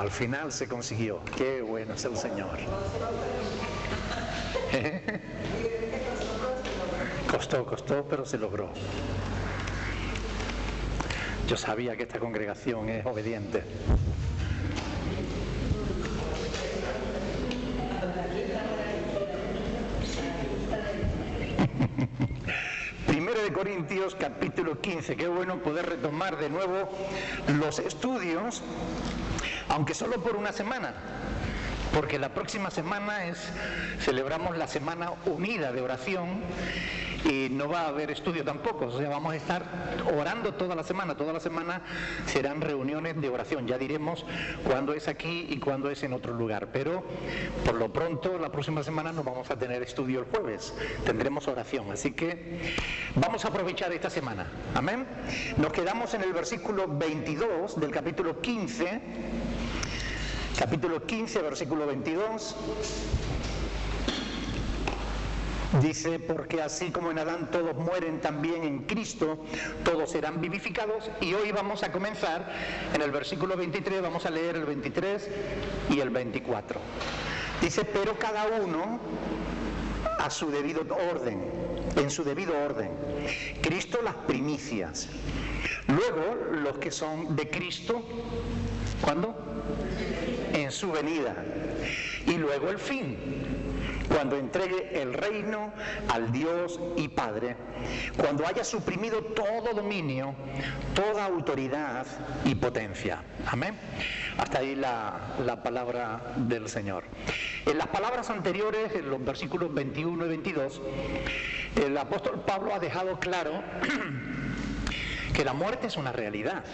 Al final se consiguió. Qué bueno es el Señor. Costó, pero se logró. Yo sabía que esta congregación es obediente. Primero de Corintios, capítulo 15. Qué bueno poder retomar de nuevo los estudios, aunque solo por una semana, porque la próxima semana celebramos la Semana Unida de Oración y no va a haber estudio tampoco, o sea, vamos a estar orando toda la semana serán reuniones de oración, ya diremos cuándo es aquí y cuándo es en otro lugar, pero por lo pronto la próxima semana no vamos a tener estudio el jueves, tendremos oración, así que vamos a aprovechar esta semana, amén. Nos quedamos en el versículo 22 del capítulo 15, versículo 22. Dice, porque así como en Adán todos mueren, también en Cristo todos serán vivificados. Y hoy vamos a comenzar en el versículo 23, vamos a leer el 23 y el 24. Dice, pero cada uno a su debido orden, en su debido orden. Cristo las primicias. Luego los que son de Cristo, ¿cuándo? En su venida. Y luego el fin, cuando entregue el reino al Dios y Padre, cuando haya suprimido todo dominio, toda autoridad y potencia. Amén. Hasta ahí la palabra del Señor. En las palabras anteriores, en los versículos 21 y 22, el apóstol Pablo ha dejado claro que la muerte es una realidad,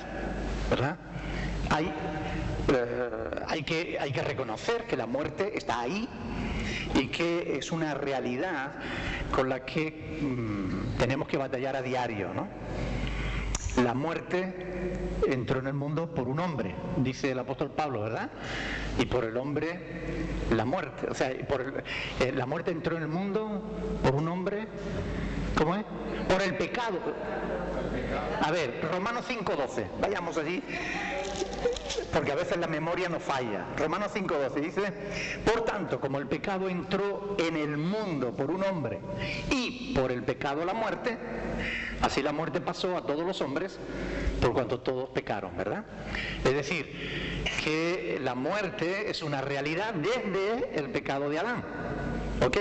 ¿verdad? Hay que reconocer que la muerte está ahí y que es una realidad con la que tenemos que batallar a diario, ¿no? La muerte entró en el mundo por un hombre, dice el apóstol Pablo, ¿verdad? Y por el hombre la muerte, o sea, la muerte entró en el mundo por un hombre, ¿cómo es? Por el pecado. A ver, Romanos 5:12, vayamos allí, porque a veces la memoria nos falla. Romanos 5:12 dice, por tanto, como el pecado entró en el mundo por un hombre y por el pecado la muerte, así la muerte pasó a todos los hombres por cuanto todos pecaron, ¿verdad? Es decir, que la muerte es una realidad desde el pecado de Adán. ¿Ok?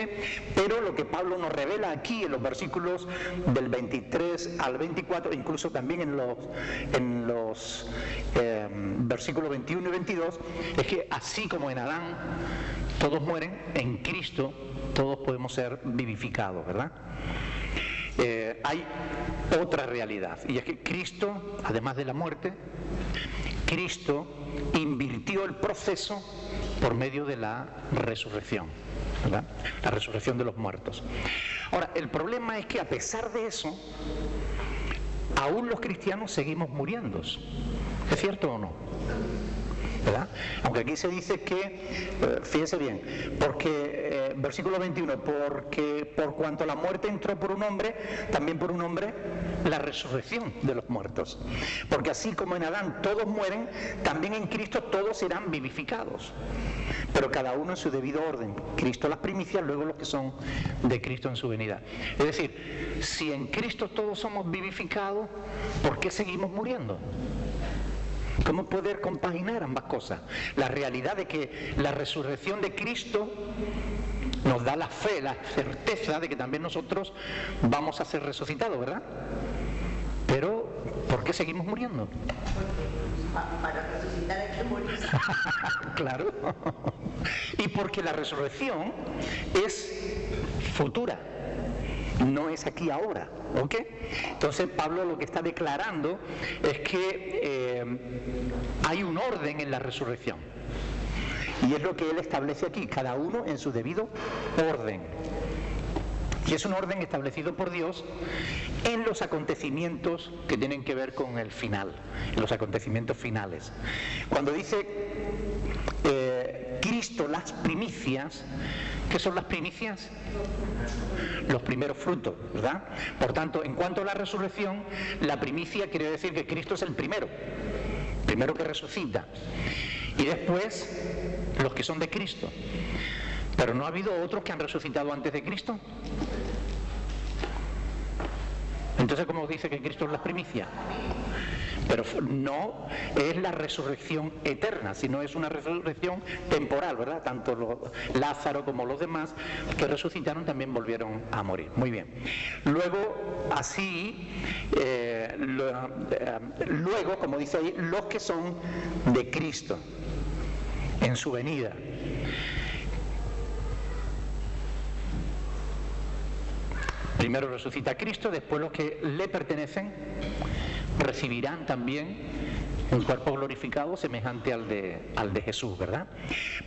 Pero lo que Pablo nos revela aquí en los versículos del 23 al 24, incluso también en los versículos 21 y 22, es que así como en Adán todos mueren, en Cristo todos podemos ser vivificados, ¿verdad? Hay otra realidad, y es que Cristo, además de la muerte, Cristo invirtió el proceso por medio de la resurrección, ¿verdad? La resurrección de los muertos. Ahora, el problema es que a pesar de eso, aún los cristianos seguimos muriendo. ¿Es cierto o no? ¿Verdad? Aunque aquí se dice que, fíjese bien, porque, versículo 21, porque por cuanto la muerte entró por un hombre, también por un hombre la resurrección de los muertos. Porque así como en Adán todos mueren, también en Cristo todos serán vivificados. Pero cada uno en su debido orden. Cristo las primicias, luego los que son de Cristo en su venida. Es decir, si en Cristo todos somos vivificados, ¿por qué seguimos muriendo? ¿Cómo poder compaginar ambas cosas? La realidad de que la resurrección de Cristo nos da la fe, la certeza de que también nosotros vamos a ser resucitados, ¿verdad? Pero, ¿por qué seguimos muriendo? Para resucitar hay que morir. Claro. Y porque la resurrección es futura, no es aquí ahora, ¿ok? Entonces Pablo lo que está declarando es que hay un orden en la resurrección. Y es lo que él establece aquí, cada uno en su debido orden. Y es un orden establecido por Dios en los acontecimientos que tienen que ver con el final, en los acontecimientos finales. Cuando dice Cristo las primicias, ¿qué son las primicias? Los primeros frutos, ¿verdad? Por tanto, en cuanto a la resurrección, la primicia quiere decir que Cristo es el primero que resucita. y después los que son de Cristo. Pero ¿no ha habido otros que han resucitado antes de Cristo? Entonces, ¿cómo dice que Cristo es la primicia? Pero no es la resurrección eterna, sino es una resurrección temporal, ¿verdad? Tanto Lázaro como los demás que resucitaron también volvieron a morir. Muy bien. Luego, luego, como dice ahí, los que son de Cristo en su venida. Primero resucita Cristo, después los que le pertenecen recibirán también un cuerpo glorificado semejante al de Jesús, ¿verdad?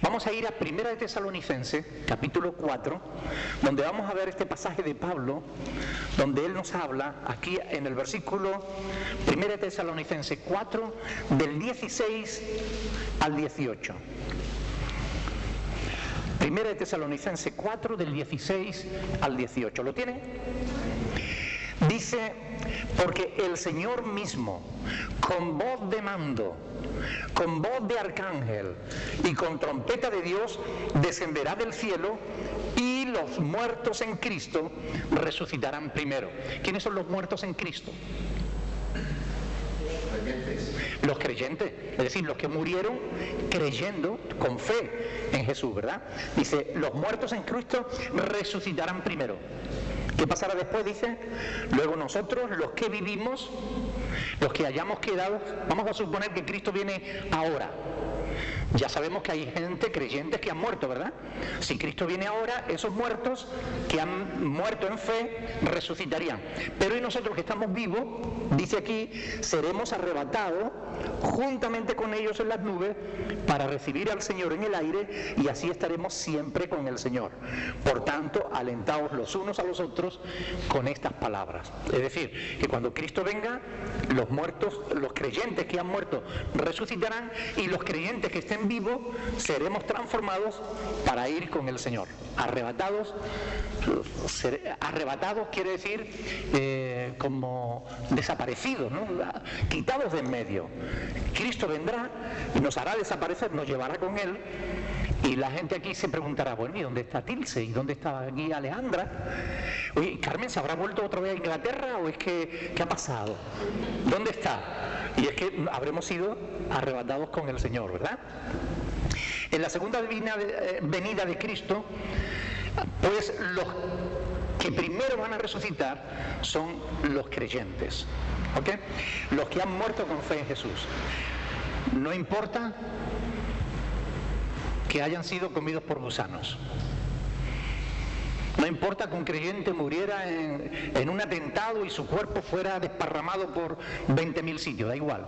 Vamos a ir a 1 de Tesalonicenses, capítulo 4, donde vamos a ver este pasaje de Pablo, donde él nos habla, aquí en el versículo 1 de Tesalonicenses 4, del 16 al 18. 1 de Tesalonicenses 4, del 16 al 18. ¿Lo tienen? Dice: porque el Señor mismo, con voz de mando, con voz de arcángel y con trompeta de Dios, descenderá del cielo, y los muertos en Cristo resucitarán primero. ¿Quiénes son los muertos en Cristo? Los creyentes, es decir, los que murieron creyendo con fe en Jesús, ¿verdad? Dice, los muertos en Cristo resucitarán primero. ¿Qué pasará después? Dice, luego nosotros, los que vivimos, los que hayamos quedado, vamos a suponer que Cristo viene ahora. Ya sabemos que hay gente, creyentes, que han muerto, ¿verdad? Si Cristo viene ahora, esos muertos que han muerto en fe resucitarían. Pero y nosotros que estamos vivos, dice aquí, seremos arrebatados juntamente con ellos en las nubes para recibir al Señor en el aire, y así estaremos siempre con el Señor. Por tanto, alentaos los unos a los otros con estas palabras. Es decir, que cuando Cristo venga, los muertos, los creyentes que han muerto resucitarán, y los creyentes que estén vivos seremos transformados para ir con el Señor. Arrebatados quiere decir como desaparecidos, ¿no? Quitados de en medio. Cristo vendrá y nos hará desaparecer, nos llevará con Él. Y la gente aquí se preguntará, bueno, ¿y dónde está Tilce? ¿Y dónde está aquí Alejandra? Oye, ¿Carmen se habrá vuelto otra vez a Inglaterra o es que qué ha pasado? ¿Dónde está? Y es que habremos sido arrebatados con el Señor, ¿verdad? En la segunda venida de Cristo, pues los que primero van a resucitar son los creyentes, ¿ok? Los que han muerto con fe en Jesús. No importa que hayan sido comidos por gusanos. No importa que un creyente muriera en un atentado y su cuerpo fuera desparramado por 20.000 sitios, da igual.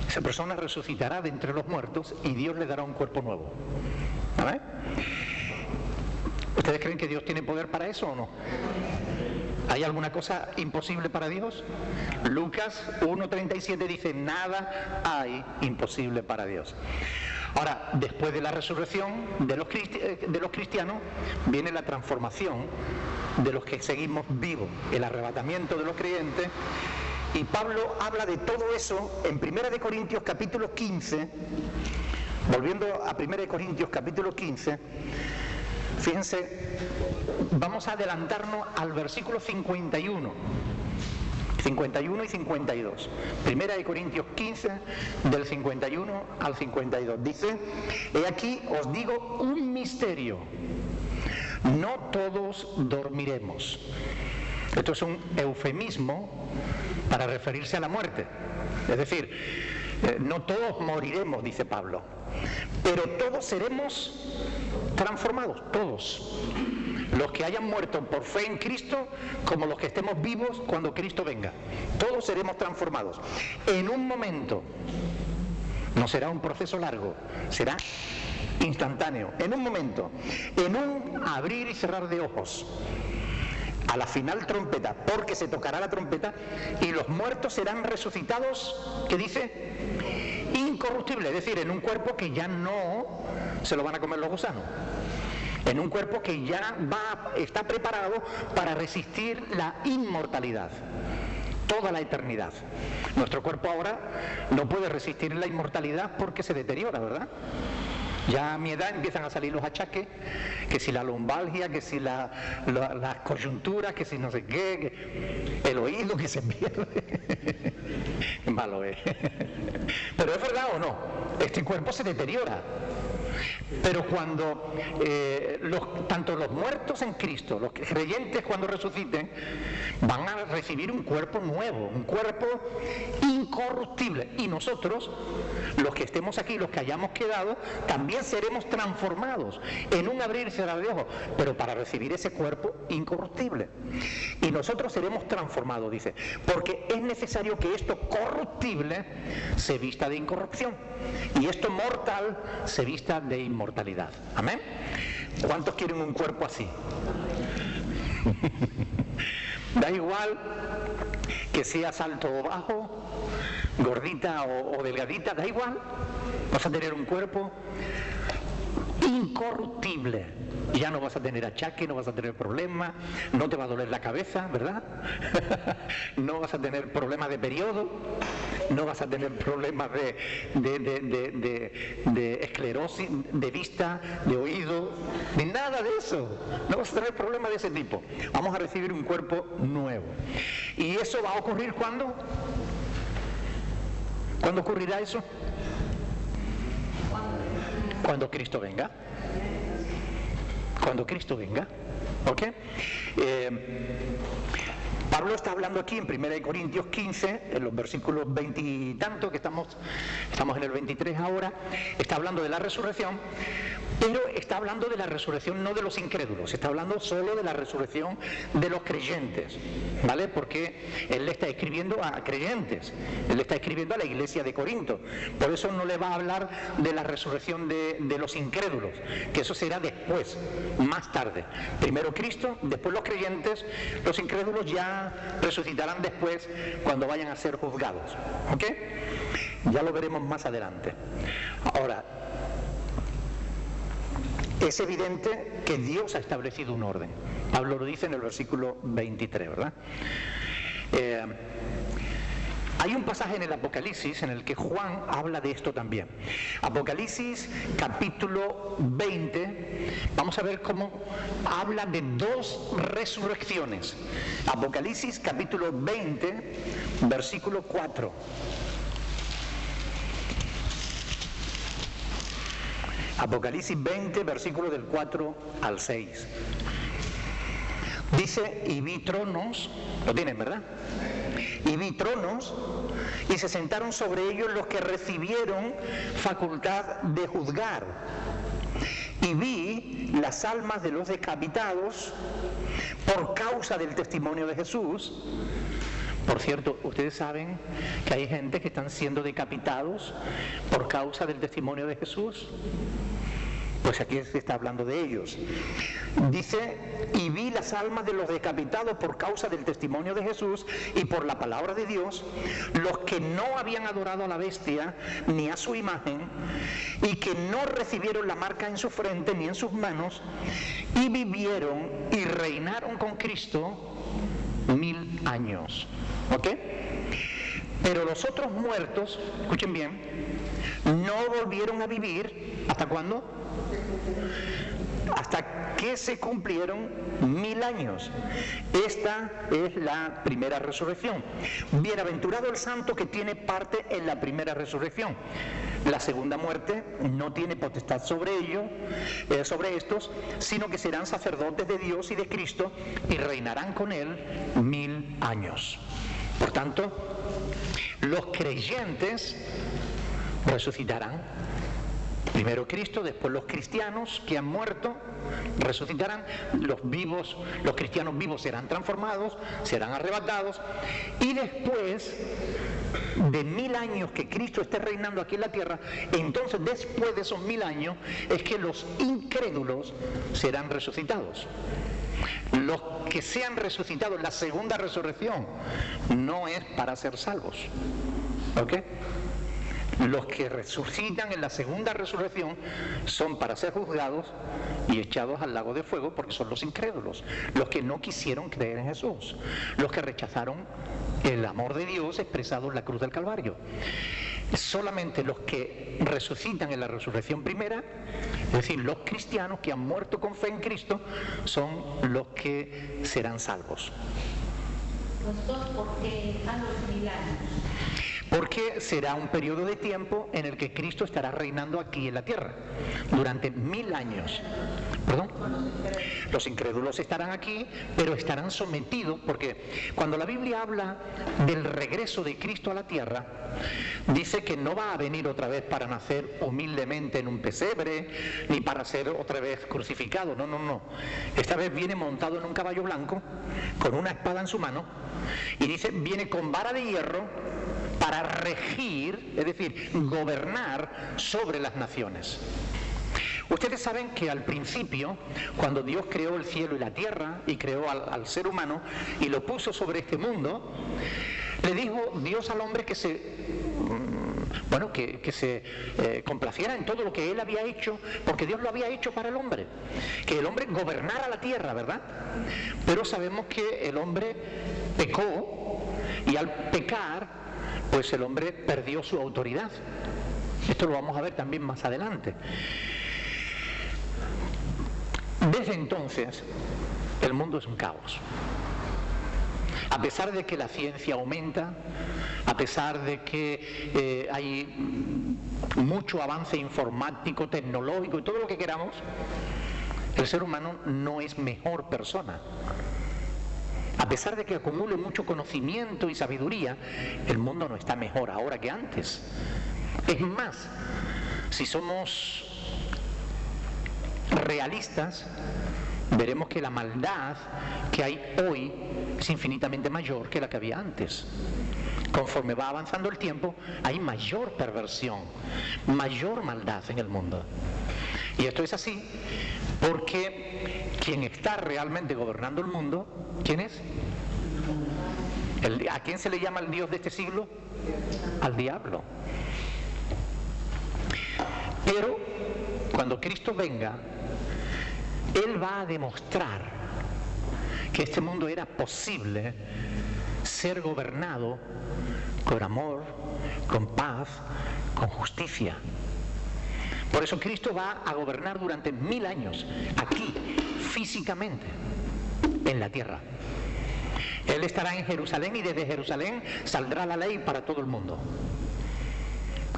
Esa persona resucitará de entre los muertos y Dios le dará un cuerpo nuevo. ¿Vale? ¿Ustedes creen que Dios tiene poder para eso o no? ¿Hay alguna cosa imposible para Dios? Lucas 1:37 dice, nada hay imposible para Dios. Ahora, después de la resurrección de los cristianos, viene la transformación de los que seguimos vivos, el arrebatamiento de los creyentes. Y Pablo habla de todo eso en 1 de Corintios capítulo 15, volviendo a 1 de Corintios capítulo 15, fíjense, vamos a adelantarnos al versículo 51 y 52. 1 de Corintios 15, del 51 al 52. Dice, he aquí os digo un misterio, no todos dormiremos. Esto es un eufemismo para referirse a la muerte. Es decir, no todos moriremos, dice Pablo, pero todos seremos transformados, todos. Los que hayan muerto por fe en Cristo, como los que estemos vivos cuando Cristo venga. Todos seremos transformados. En un momento, no será un proceso largo, será instantáneo. En un momento, en un abrir y cerrar de ojos. A la final trompeta, porque se tocará la trompeta y los muertos serán resucitados, ¿qué dice? Incorruptible, es decir, en un cuerpo que ya no se lo van a comer los gusanos. En un cuerpo que ya está preparado para resistir la inmortalidad. toda la eternidad. Nuestro cuerpo ahora no puede resistir la inmortalidad porque se deteriora, ¿verdad? Ya a mi edad empiezan a salir los achaques, que si la lumbalgia, que si las coyunturas, que si no sé qué, el oído que se pierde. Qué malo es. Pero es verdad o no, este cuerpo se deteriora. Pero cuando tanto los muertos en Cristo, los creyentes cuando resuciten, van a recibir un cuerpo nuevo, un cuerpo incorruptible. Y nosotros, los que estemos aquí, los que hayamos quedado, también seremos transformados en un abrir y cerrar de ojos, pero para recibir ese cuerpo incorruptible. Y nosotros seremos transformados, dice, porque es necesario que esto corruptible se vista de incorrupción y esto mortal se vista de inmortalidad. Amén. ¿Cuántos quieren un cuerpo así? Da igual que seas alto o bajo, gordita o delgadita, da igual. Vas a tener un cuerpo incorruptible. Ya no vas a tener achaque, no vas a tener problemas, no te va a doler la cabeza, ¿verdad? No vas a tener problemas de periodo, no vas a tener problemas de esclerosis, de vista, de oído, ni nada de eso. No vas a tener problemas de ese tipo. Vamos a recibir un cuerpo nuevo. ¿Y eso va a ocurrir cuándo? ¿Cuándo ocurrirá eso? Cuando Cristo venga. Cuando Cristo venga, ¿ok? Pablo está hablando aquí en 1 Corintios 15, en los versículos 20 y tanto, que estamos en el 23 ahora, está hablando de la resurrección, pero está hablando de la resurrección no de los incrédulos, está hablando solo de la resurrección de los creyentes, ¿vale? Porque él le está escribiendo a creyentes, él le está escribiendo a la iglesia de Corinto, por eso no le va a hablar de la resurrección de los incrédulos, que eso será después, más tarde. Primero Cristo, después los creyentes, los incrédulos ya resucitarán después cuando vayan a ser juzgados, ¿ok? Ya lo veremos más adelante. Ahora, es evidente que Dios ha establecido un orden. Pablo lo dice en el versículo 23, ¿verdad? Hay un pasaje en el Apocalipsis en el que Juan habla de esto también. Apocalipsis capítulo 20, vamos a ver cómo habla de dos resurrecciones. Apocalipsis capítulo 20, versículo 4. Apocalipsis 20, versículo del 4 al 6. Dice, y vi tronos, lo tienen, ¿verdad? Y vi tronos, y se sentaron sobre ellos los que recibieron facultad de juzgar. Y vi las almas de los decapitados por causa del testimonio de Jesús. Por cierto, ustedes saben que hay gente que están siendo decapitados por causa del testimonio de Jesús. Pues aquí se está hablando de ellos. Dice, y vi las almas de los decapitados por causa del testimonio de Jesús y por la palabra de Dios, los que no habían adorado a la bestia ni a su imagen, y que no recibieron la marca en su frente ni en sus manos, y vivieron y reinaron con Cristo 1000 años. ¿Ok? Pero los otros muertos, escuchen bien, no volvieron a vivir, ¿hasta cuándo? Hasta que se cumplieron 1000 años. Esta es la primera resurrección. Bienaventurado el santo que tiene parte en la primera resurrección. La segunda muerte no tiene potestad sobre ellos, sobre estos, sino que serán sacerdotes de Dios y de Cristo y reinarán con él 1000 años. Por tanto, los creyentes resucitarán. Primero Cristo, después los cristianos que han muerto resucitarán, los vivos, los cristianos vivos serán transformados, serán arrebatados, y después de 1000 años que Cristo esté reinando aquí en la tierra, entonces después de esos 1000 años es que los incrédulos serán resucitados. Los que sean resucitados, la segunda resurrección no es para ser salvos, ¿ok? Los que resucitan en la segunda resurrección son para ser juzgados y echados al lago de fuego, porque son los incrédulos, los que no quisieron creer en Jesús, los que rechazaron el amor de Dios expresado en la cruz del Calvario. Solamente los que resucitan en la resurrección primera, es decir, los cristianos que han muerto con fe en Cristo, son los que serán salvos. ¿Por qué a los 1000 años? Porque será un periodo de tiempo en el que Cristo estará reinando aquí en la tierra, durante 1000 años. ¿Perdón? Los incrédulos estarán aquí, pero estarán sometidos, porque cuando la Biblia habla del regreso de Cristo a la tierra, dice que no va a venir otra vez para nacer humildemente en un pesebre, ni para ser otra vez crucificado, no. Esta vez viene montado en un caballo blanco, con una espada en su mano, y dice, viene con vara de hierro para regir, es decir, gobernar sobre las naciones. Ustedes saben que al principio, cuando Dios creó el cielo y la tierra, y creó al ser humano, y lo puso sobre este mundo, le dijo Dios al hombre que se complaciera en todo lo que él había hecho, porque Dios lo había hecho para el hombre, que el hombre gobernara la tierra, ¿verdad? Pero sabemos que el hombre pecó, y al pecar, pues el hombre perdió su autoridad. Esto lo vamos a ver también más adelante. Desde entonces, el mundo es un caos. A pesar de que la ciencia aumenta, a pesar de que hay mucho avance informático, tecnológico y todo lo que queramos, el ser humano no es mejor persona. A pesar de que acumule mucho conocimiento y sabiduría, el mundo no está mejor ahora que antes. Es más, si somos realistas, veremos que la maldad que hay hoy es infinitamente mayor que la que había antes. Conforme va avanzando el tiempo, hay mayor perversión, mayor maldad en el mundo. Y esto es así porque quien está realmente gobernando el mundo, ¿quién es? ¿A quién se le llama el Dios de este siglo? Al diablo. Pero cuando Cristo venga, Él va a demostrar que este mundo era posible ser gobernado con amor, con paz, con justicia. Por eso Cristo va a gobernar durante 1000 años, aquí, físicamente, en la tierra. Él estará en Jerusalén y desde Jerusalén saldrá la ley para todo el mundo.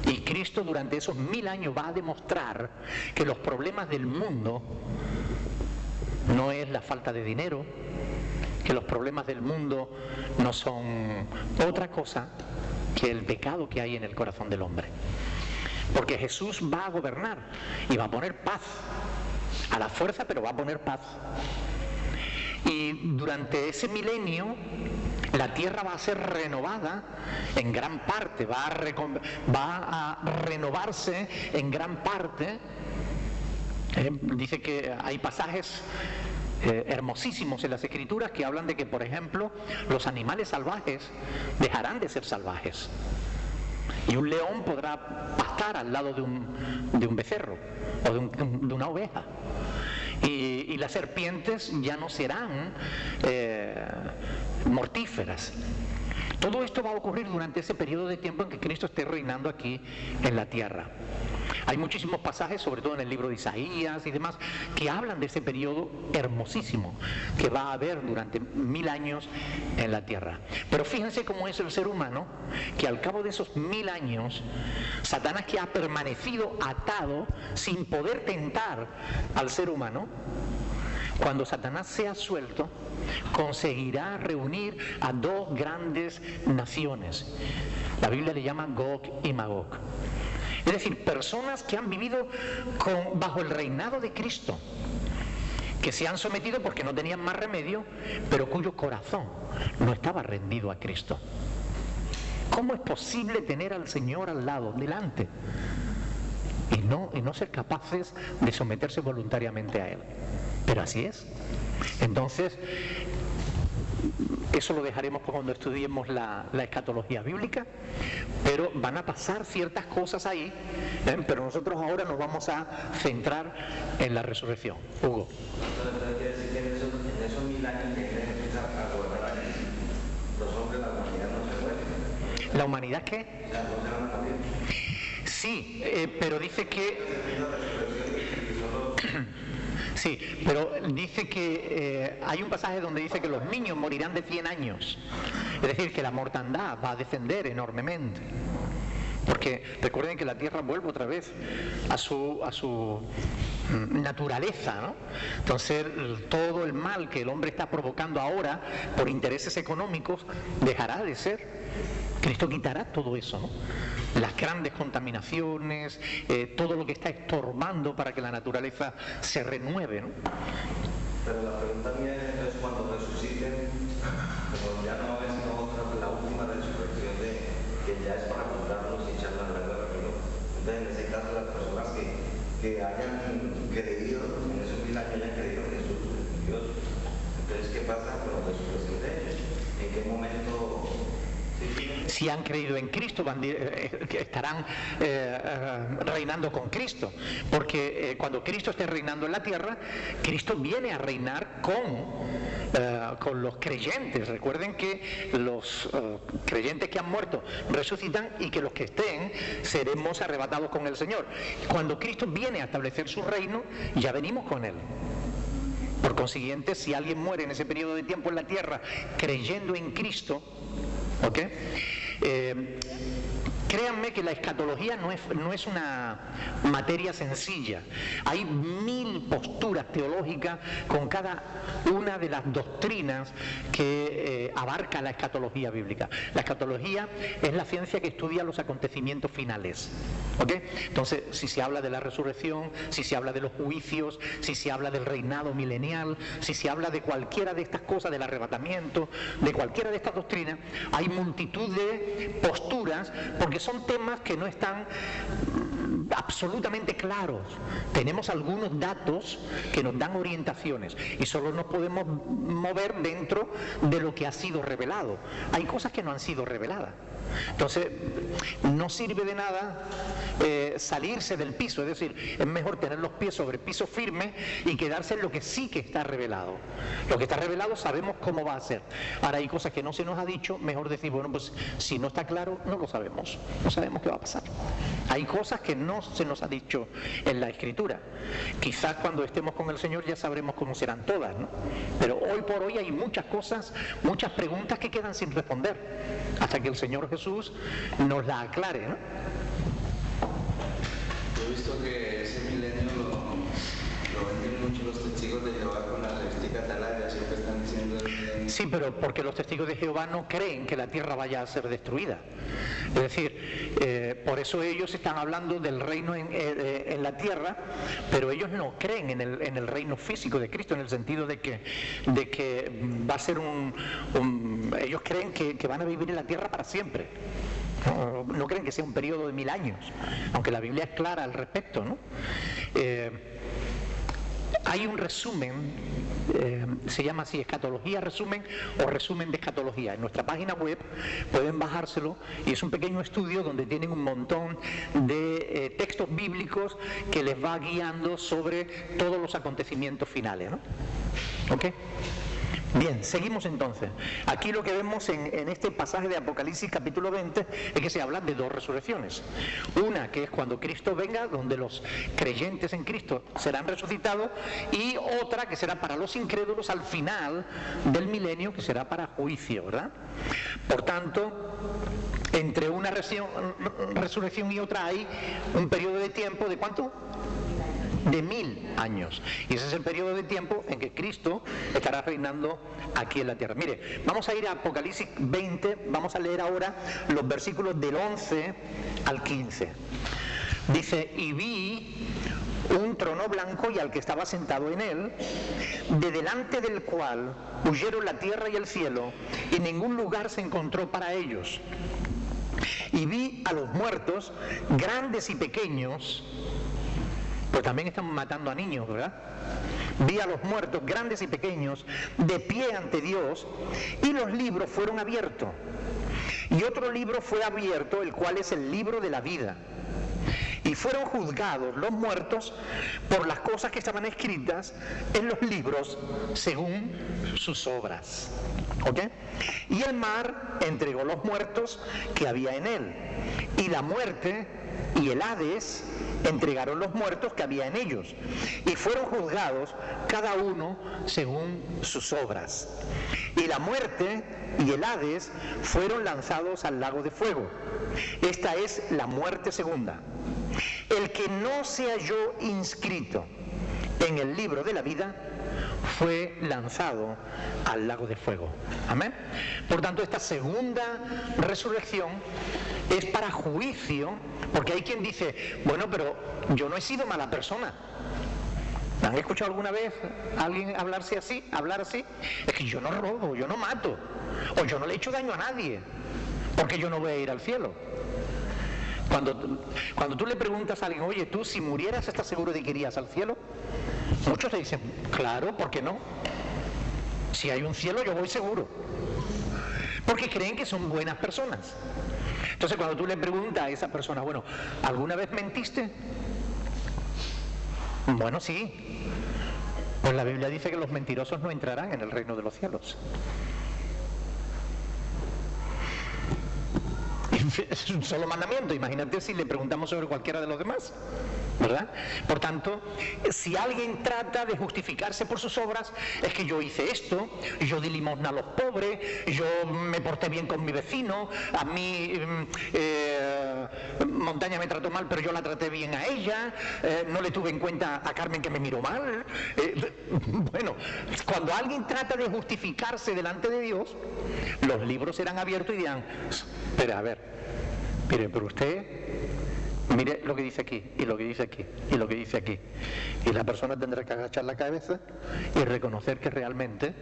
Y Cristo durante esos 1000 años va a demostrar que los problemas del mundo no es la falta de dinero, que los problemas del mundo no son otra cosa que el pecado que hay en el corazón del hombre. Porque Jesús va a gobernar y va a poner paz, a la fuerza, pero va a poner paz. Y durante ese milenio la tierra va a ser renovada en gran parte, va a renovarse en gran parte. Dice que hay pasajes hermosísimos en las Escrituras que hablan de que, por ejemplo, los animales salvajes dejarán de ser salvajes. Y un león podrá pastar al lado de un becerro o de una oveja. Y las serpientes ya no serán mortíferas. Todo esto va a ocurrir durante ese periodo de tiempo en que Cristo esté reinando aquí en la tierra. Hay muchísimos pasajes, sobre todo en el libro de Isaías y demás, que hablan de ese periodo hermosísimo que va a haber durante 1000 años en la tierra. Pero fíjense cómo es el ser humano, que al cabo de esos 1000 años, Satanás, que ha permanecido atado sin poder tentar al ser humano, cuando Satanás sea suelto, conseguirá reunir a dos grandes naciones. La Biblia le llama Gog y Magog. Es decir, personas que han vivido bajo el reinado de Cristo, que se han sometido porque no tenían más remedio, pero cuyo corazón no estaba rendido a Cristo. ¿Cómo es posible tener al Señor al lado, delante, y no ser capaces de someterse voluntariamente a Él? Pero así es. Entonces, Eso lo dejaremos para cuando estudiemos la escatología bíblica, pero van a pasar ciertas cosas ahí, pero nosotros ahora nos vamos a centrar en la resurrección. Hugo. Entonces quiere decir que en esos 1000 años que empieza a gobernar los hombres, la humanidad no se muere. ¿La humanidad qué? O sea, no se van a morir. Sí, pero dice que... Sí, pero dice que hay un pasaje donde dice que los niños morirán de 100 años. Es decir, que la mortandad va a descender enormemente. Porque recuerden que la tierra vuelve otra vez a su naturaleza, ¿no? Entonces todo el mal que el hombre está provocando ahora por intereses económicos dejará de ser. Cristo quitará todo eso, ¿no? Las grandes contaminaciones, todo lo que está estorbando para que la naturaleza se renueve, ¿no? Pero la pregunta mía es entonces cuando resuciten, como ya no va a haber sino otra, la última resurrección que ya es para juntarnos y echar la verdad, ¿no? Entonces en ese caso las personas que hayan creído, en esos 1000 años hayan creído en Jesús, en Dios, entonces ¿qué pasa con la resurrección de ellos? ¿En qué momento? Si han creído en Cristo, estarán reinando con Cristo, porque cuando Cristo esté reinando en la tierra, Cristo viene a reinar con los creyentes. Recuerden que los creyentes que han muerto resucitan y que los que estén seremos arrebatados con el Señor. Cuando Cristo viene a establecer su reino, ya venimos con Él. Por consiguiente, si alguien muere en ese periodo de tiempo en la tierra creyendo en Cristo, ¿ok? Créanme que la escatología no es una materia sencilla. Hay 1000 posturas teológicas con cada una de las doctrinas que abarca la escatología bíblica. La escatología es la ciencia que estudia los acontecimientos finales, ¿ok? Entonces, si se habla de la resurrección, si se habla de los juicios, si se habla del reinado milenial, si se habla de cualquiera de estas cosas, del arrebatamiento, de cualquiera de estas doctrinas, hay multitud de posturas, porque son temas que no están absolutamente claros. Tenemos algunos datos que nos dan orientaciones y solo nos podemos mover dentro de lo que ha sido revelado. Hay cosas que no han sido reveladas. Entonces, no sirve de nada salirse del piso, es decir, es mejor tener los pies sobre piso firme y quedarse en lo que sí que está revelado. Lo que está revelado sabemos cómo va a ser. Ahora hay cosas que no se nos ha dicho, mejor decir, bueno, pues si no está claro, no lo sabemos, no sabemos qué va a pasar. Hay cosas que no se nos ha dicho en la Escritura. Quizás cuando estemos con el Señor ya sabremos cómo serán todas, ¿no? Pero hoy por hoy hay muchas cosas, muchas preguntas que quedan sin responder, hasta que el Señor Jesús nos la aclare, ¿no? Yo he visto que ese milenio lo venden mucho los testigos de Jehová con la revista Atalaya, siempre están diciendo el milenio. Sí, pero porque los testigos de Jehová no creen que la tierra vaya a ser destruida. Es decir, por eso ellos están hablando del reino en la tierra, pero ellos no creen en el reino físico de Cristo, en el sentido de que va a ser ellos creen que van a vivir en la tierra para siempre. No creen que sea un periodo de 1000 años, aunque la Biblia es clara al respecto, ¿no? Hay un resumen, se llama así, escatología resumen o resumen de escatología. En nuestra página web pueden bajárselo y es un pequeño estudio donde tienen un montón de textos bíblicos que les va guiando sobre todos los acontecimientos finales, ¿no? ¿Ok? Bien, seguimos entonces. Aquí lo que vemos en este pasaje de Apocalipsis capítulo 20 es que se habla de dos resurrecciones. Una que es cuando Cristo venga, donde los creyentes en Cristo serán resucitados, y otra que será para los incrédulos al final del milenio, que será para juicio, ¿verdad? Por tanto, entre una resurrección y otra hay un periodo de tiempo de ¿cuánto? De 1000 años. Y ese es el periodo de tiempo en que Cristo estará reinando aquí en la tierra. Mire, vamos a ir a Apocalipsis 20, vamos a leer ahora los versículos del 11 al 15. Dice, y vi un trono blanco y al que estaba sentado en él, de delante del cual huyeron la tierra y el cielo, y ningún lugar se encontró para ellos. Y vi a los muertos, grandes y pequeños, Pues también están matando a niños, ¿verdad? Vi a los muertos, grandes y pequeños, de pie ante Dios, y los libros fueron abiertos. Y otro libro fue abierto, el cual es el libro de la vida. Y fueron juzgados los muertos por las cosas que estaban escritas en los libros según sus obras. ¿Ok? Y el mar entregó los muertos que había en él. Y la muerte y el Hades entregaron los muertos que había en ellos. Y fueron juzgados cada uno según sus obras. Y la muerte y el Hades fueron lanzados al lago de fuego. Esta es la muerte segunda. El que no se halló inscrito en el libro de la vida fue lanzado al lago de fuego. Amén. Por tanto, esta segunda resurrección es para juicio, porque hay quien dice, bueno, pero yo no he sido mala persona. ¿Han escuchado alguna vez a alguien hablar así? Es que yo no robo, yo no mato, o yo no le he hecho daño a nadie, porque yo no voy a ir al cielo. Cuando tú le preguntas a alguien, oye, tú si murieras, ¿estás seguro de que irías al cielo? Muchos te dicen, claro, ¿por qué no? Si hay un cielo, yo voy seguro. Porque creen que son buenas personas. Entonces, cuando tú le preguntas a esa persona, bueno, ¿alguna vez mentiste? Bueno, sí. Pues la Biblia dice que los mentirosos no entrarán en el reino de los cielos. Es un solo mandamiento. Imagínate si le preguntamos sobre cualquiera de los demás, ¿verdad? Por tanto, si alguien trata de justificarse por sus obras, es que yo hice esto, yo di limosna a los pobres, yo me porté bien con mi vecino, a mí Montaña me trató mal, pero yo la traté bien a ella, no le tuve en cuenta a Carmen que me miró mal. Bueno, cuando alguien trata de justificarse delante de Dios, los libros serán abiertos y dirán, espera, a ver, mire, pero usted, mire lo que dice aquí, y lo que dice aquí, y lo que dice aquí. Y la persona tendrá que agachar la cabeza y reconocer que realmente,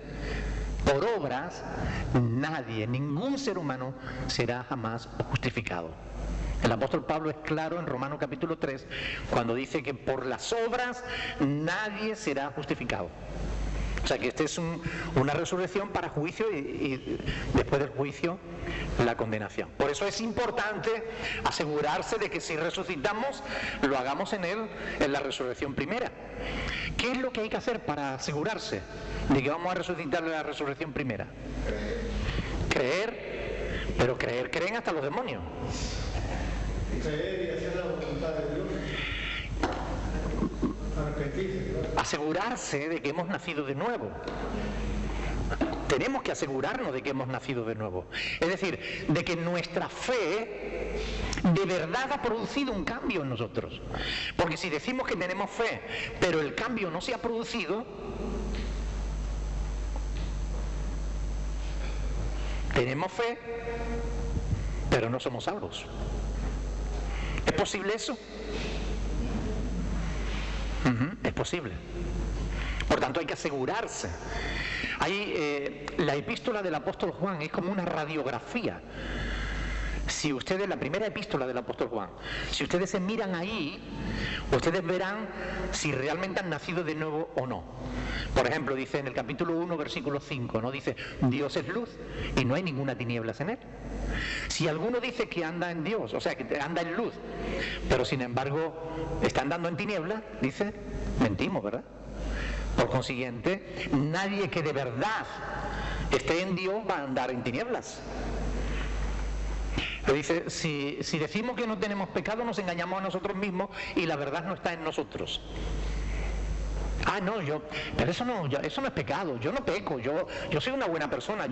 por obras, nadie, ningún ser humano será jamás justificado. El apóstol Pablo es claro en Romanos capítulo 3, cuando dice que por las obras nadie será justificado. O sea que esta es una resurrección para juicio y después del juicio la condenación. Por eso es importante asegurarse de que si resucitamos lo hagamos en la resurrección primera. ¿Qué es lo que hay que hacer para asegurarse de que vamos a resucitar en la resurrección primera? Creer, pero creen hasta los demonios. Creer y hacer la voluntad de Dios. Asegurarse de que hemos nacido de nuevo. Tenemos que asegurarnos de que hemos nacido de nuevo. Es decir, de que nuestra fe de verdad ha producido un cambio en nosotros. Porque si decimos que tenemos fe, pero el cambio no se ha producido, tenemos fe, pero no somos salvos. ¿Es posible eso? Es posible. Por tanto, hay que asegurarse. La epístola del apóstol Juan es como una radiografía. Si ustedes, la primera epístola del apóstol Juan, si ustedes se miran ahí, ustedes verán si realmente han nacido de nuevo o no. Por ejemplo, dice en el capítulo 1, versículo 5, ¿no? Dice, Dios es luz y no hay ninguna tinieblas en él. Si alguno dice que anda en Dios, o sea, que anda en luz, pero sin embargo está andando en tinieblas, dice, mentimos, ¿verdad? Por consiguiente, nadie que de verdad esté en Dios va a andar en tinieblas. Pero dice, si decimos que no tenemos pecado, nos engañamos a nosotros mismos y la verdad no está en nosotros. Ah, no, pero eso no es pecado, yo no peco, yo soy una buena persona.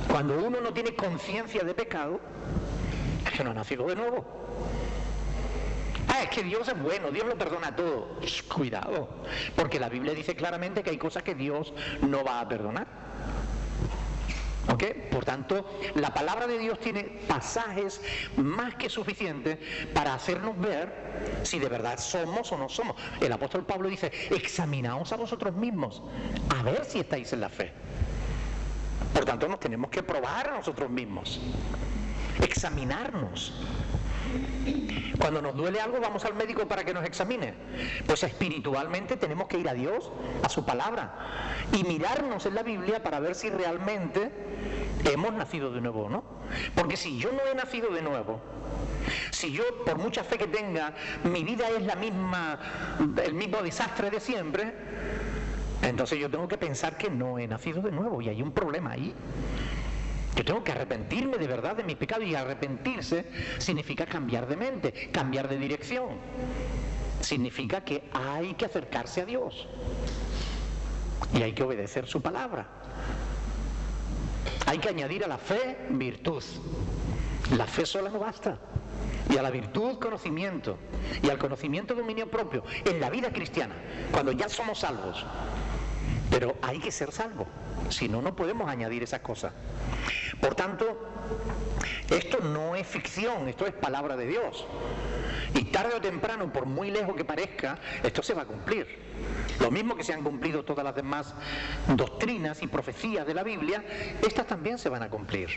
Cuando uno no tiene conciencia de pecado, es que no ha nacido de nuevo. Ah, es que Dios es bueno, Dios lo perdona todo. Cuidado, porque la Biblia dice claramente que hay cosas que Dios no va a perdonar. ¿Ok? Por tanto, la palabra de Dios tiene pasajes más que suficientes para hacernos ver si de verdad somos o no somos. El apóstol Pablo dice, examinaos a vosotros mismos, a ver si estáis en la fe. Por tanto, nos tenemos que probar a nosotros mismos, examinarnos. Cuando nos duele algo vamos al médico para que nos examine. Pues espiritualmente tenemos que ir a Dios, a su palabra, y mirarnos en la Biblia para ver si realmente hemos nacido de nuevo o no. Porque si yo no he nacido de nuevo, si yo, por mucha fe que tenga, mi vida es el mismo desastre de siempre, entonces yo tengo que pensar que no he nacido de nuevo y hay un problema ahí. Yo tengo que arrepentirme de verdad de mis pecados, y arrepentirse significa cambiar de mente, cambiar de dirección. Significa que hay que acercarse a Dios y hay que obedecer su palabra. Hay que añadir a la fe virtud. La fe sola no basta. Y a la virtud conocimiento, y al conocimiento dominio propio en la vida cristiana, cuando ya somos salvos. Pero hay que ser salvo, si no, no podemos añadir esas cosas. Por tanto, esto no es ficción, esto es palabra de Dios. Y tarde o temprano, por muy lejos que parezca, esto se va a cumplir. Lo mismo que se han cumplido todas las demás doctrinas y profecías de la Biblia, estas también se van a cumplir.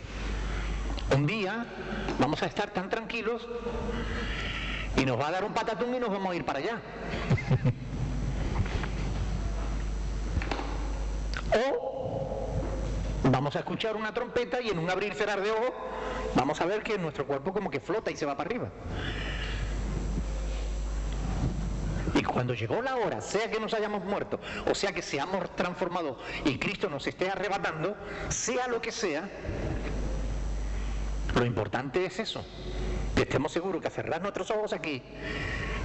Un día vamos a estar tan tranquilos y nos va a dar un patatún y nos vamos a ir para allá. O vamos a escuchar una trompeta y en un abrir y cerrar de ojos vamos a ver que nuestro cuerpo como que flota y se va para arriba. Y cuando llegó la hora, sea que nos hayamos muerto o sea que seamos transformados y Cristo nos esté arrebatando, sea lo que sea, lo importante es eso, que estemos seguros que al cerrar nuestros ojos aquí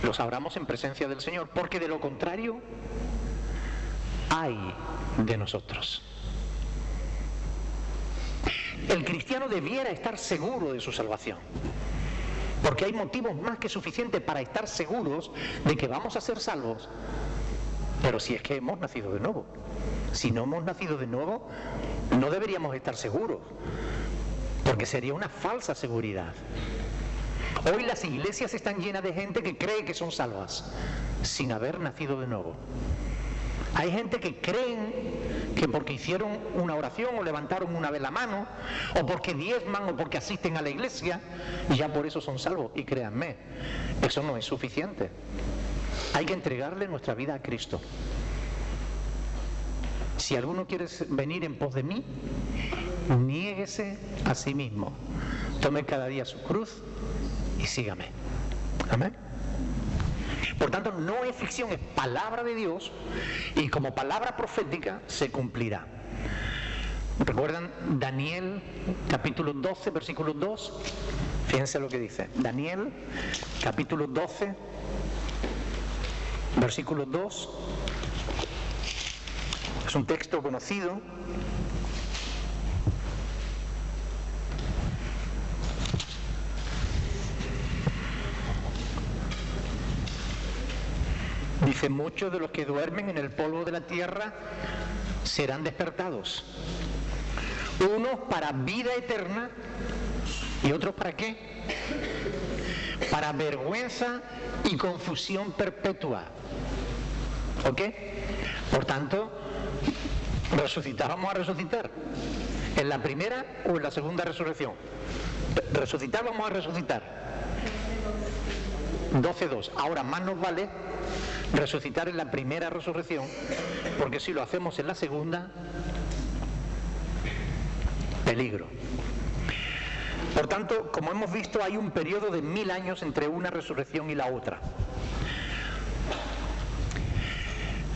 los abramos en presencia del Señor, porque de lo contrario ay de nosotros. El cristiano debiera estar seguro de su salvación, porque hay motivos más que suficientes para estar seguros de que vamos a ser salvos. Pero si es que hemos nacido de nuevo, si no hemos nacido de nuevo, no deberíamos estar seguros, porque sería una falsa seguridad. Hoy las iglesias están llenas de gente que cree que son salvas sin haber nacido de nuevo. Hay gente que creen que porque hicieron una oración o levantaron una vez la mano, o porque diezman o porque asisten a la iglesia, y ya por eso son salvos. Y créanme, eso no es suficiente. Hay que entregarle nuestra vida a Cristo. Si alguno quiere venir en pos de mí, niéguese a sí mismo, tome cada día su cruz y sígame. Amén. Por tanto, no es ficción, es palabra de Dios, y como palabra profética se cumplirá. ¿Recuerdan Daniel capítulo 12, versículo 2? Fíjense lo que dice. Daniel capítulo 12, versículo 2. Es un texto conocido. Dice: muchos de los que duermen en el polvo de la tierra serán despertados, unos para vida eterna y otros para ¿qué? Para vergüenza y confusión perpetua. ¿Ok? Por tanto, resucitar, vamos a resucitar en la primera o en la segunda resurrección. Resucitar, vamos a resucitar 12:2. Ahora más nos vale resucitar en la primera resurrección, porque si lo hacemos en la segunda, peligro. Por tanto, como hemos visto, hay un periodo de 1000 años entre una resurrección y la otra.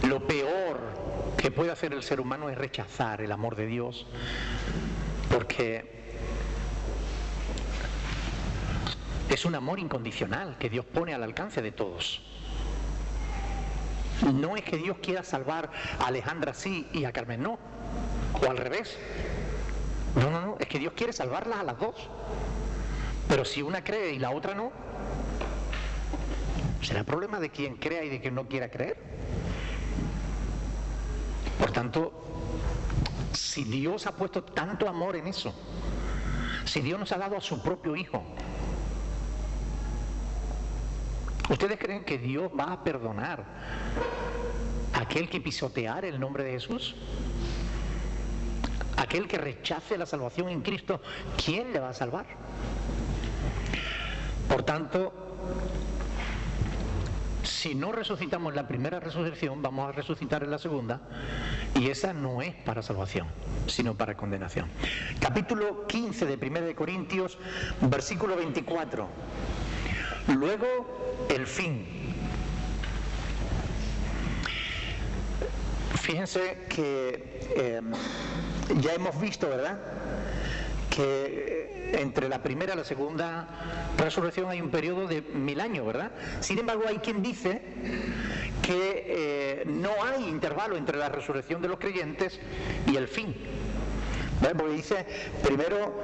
Lo peor que puede hacer el ser humano es rechazar el amor de Dios, porque es un amor incondicional que Dios pone al alcance de todos. No es que Dios quiera salvar a Alejandra sí y a Carmen no, o al revés. No, es que Dios quiere salvarlas a las dos. Pero si una cree y la otra no, será problema de quien crea y de quien no quiera creer. Por tanto, si Dios ha puesto tanto amor en eso, si Dios nos ha dado a su propio Hijo, ¿ustedes creen que Dios va a perdonar a aquel que pisotear el nombre de Jesús? Aquel que rechace la salvación en Cristo, ¿quién le va a salvar? Por tanto, si no resucitamos en la primera resurrección, vamos a resucitar en la segunda, y esa no es para salvación, sino para condenación. Capítulo 15 de 1 de Corintios, versículo 24. Luego, el fin. Fíjense que ya hemos visto, ¿verdad?, que entre la primera y la segunda resurrección hay un periodo de 1000 años, ¿verdad? Sin embargo, hay quien dice que no hay intervalo entre la resurrección de los creyentes y el fin. ¿Ves? Porque dice, primero,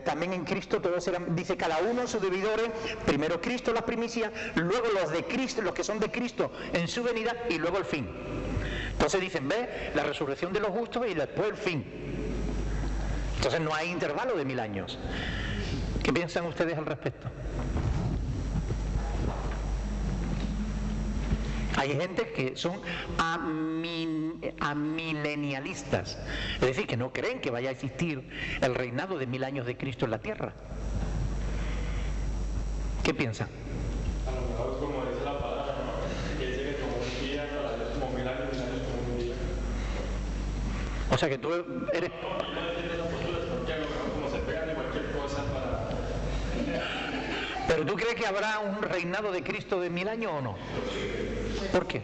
también en Cristo todos serán, dice, cada uno sus deudores, primero Cristo las primicias, luego los de Cristo, los que son de Cristo en su venida, y luego el fin. Entonces dicen, ¿ves? La resurrección de los justos y después el fin. Entonces no hay intervalo de 1000 años. ¿Qué piensan ustedes al respecto? Hay gente que son amilenialistas, es decir, que no creen que vaya a existir el reinado de 1000 años de Cristo en la tierra. ¿Qué piensan? A lo mejor, como dice la palabra, ¿no?, que dice que como un día para Dios como 1000 años como un día. O sea que tú eres... ¿Pero tú crees que habrá un reinado de Cristo de 1000 años o no? ¿Por qué?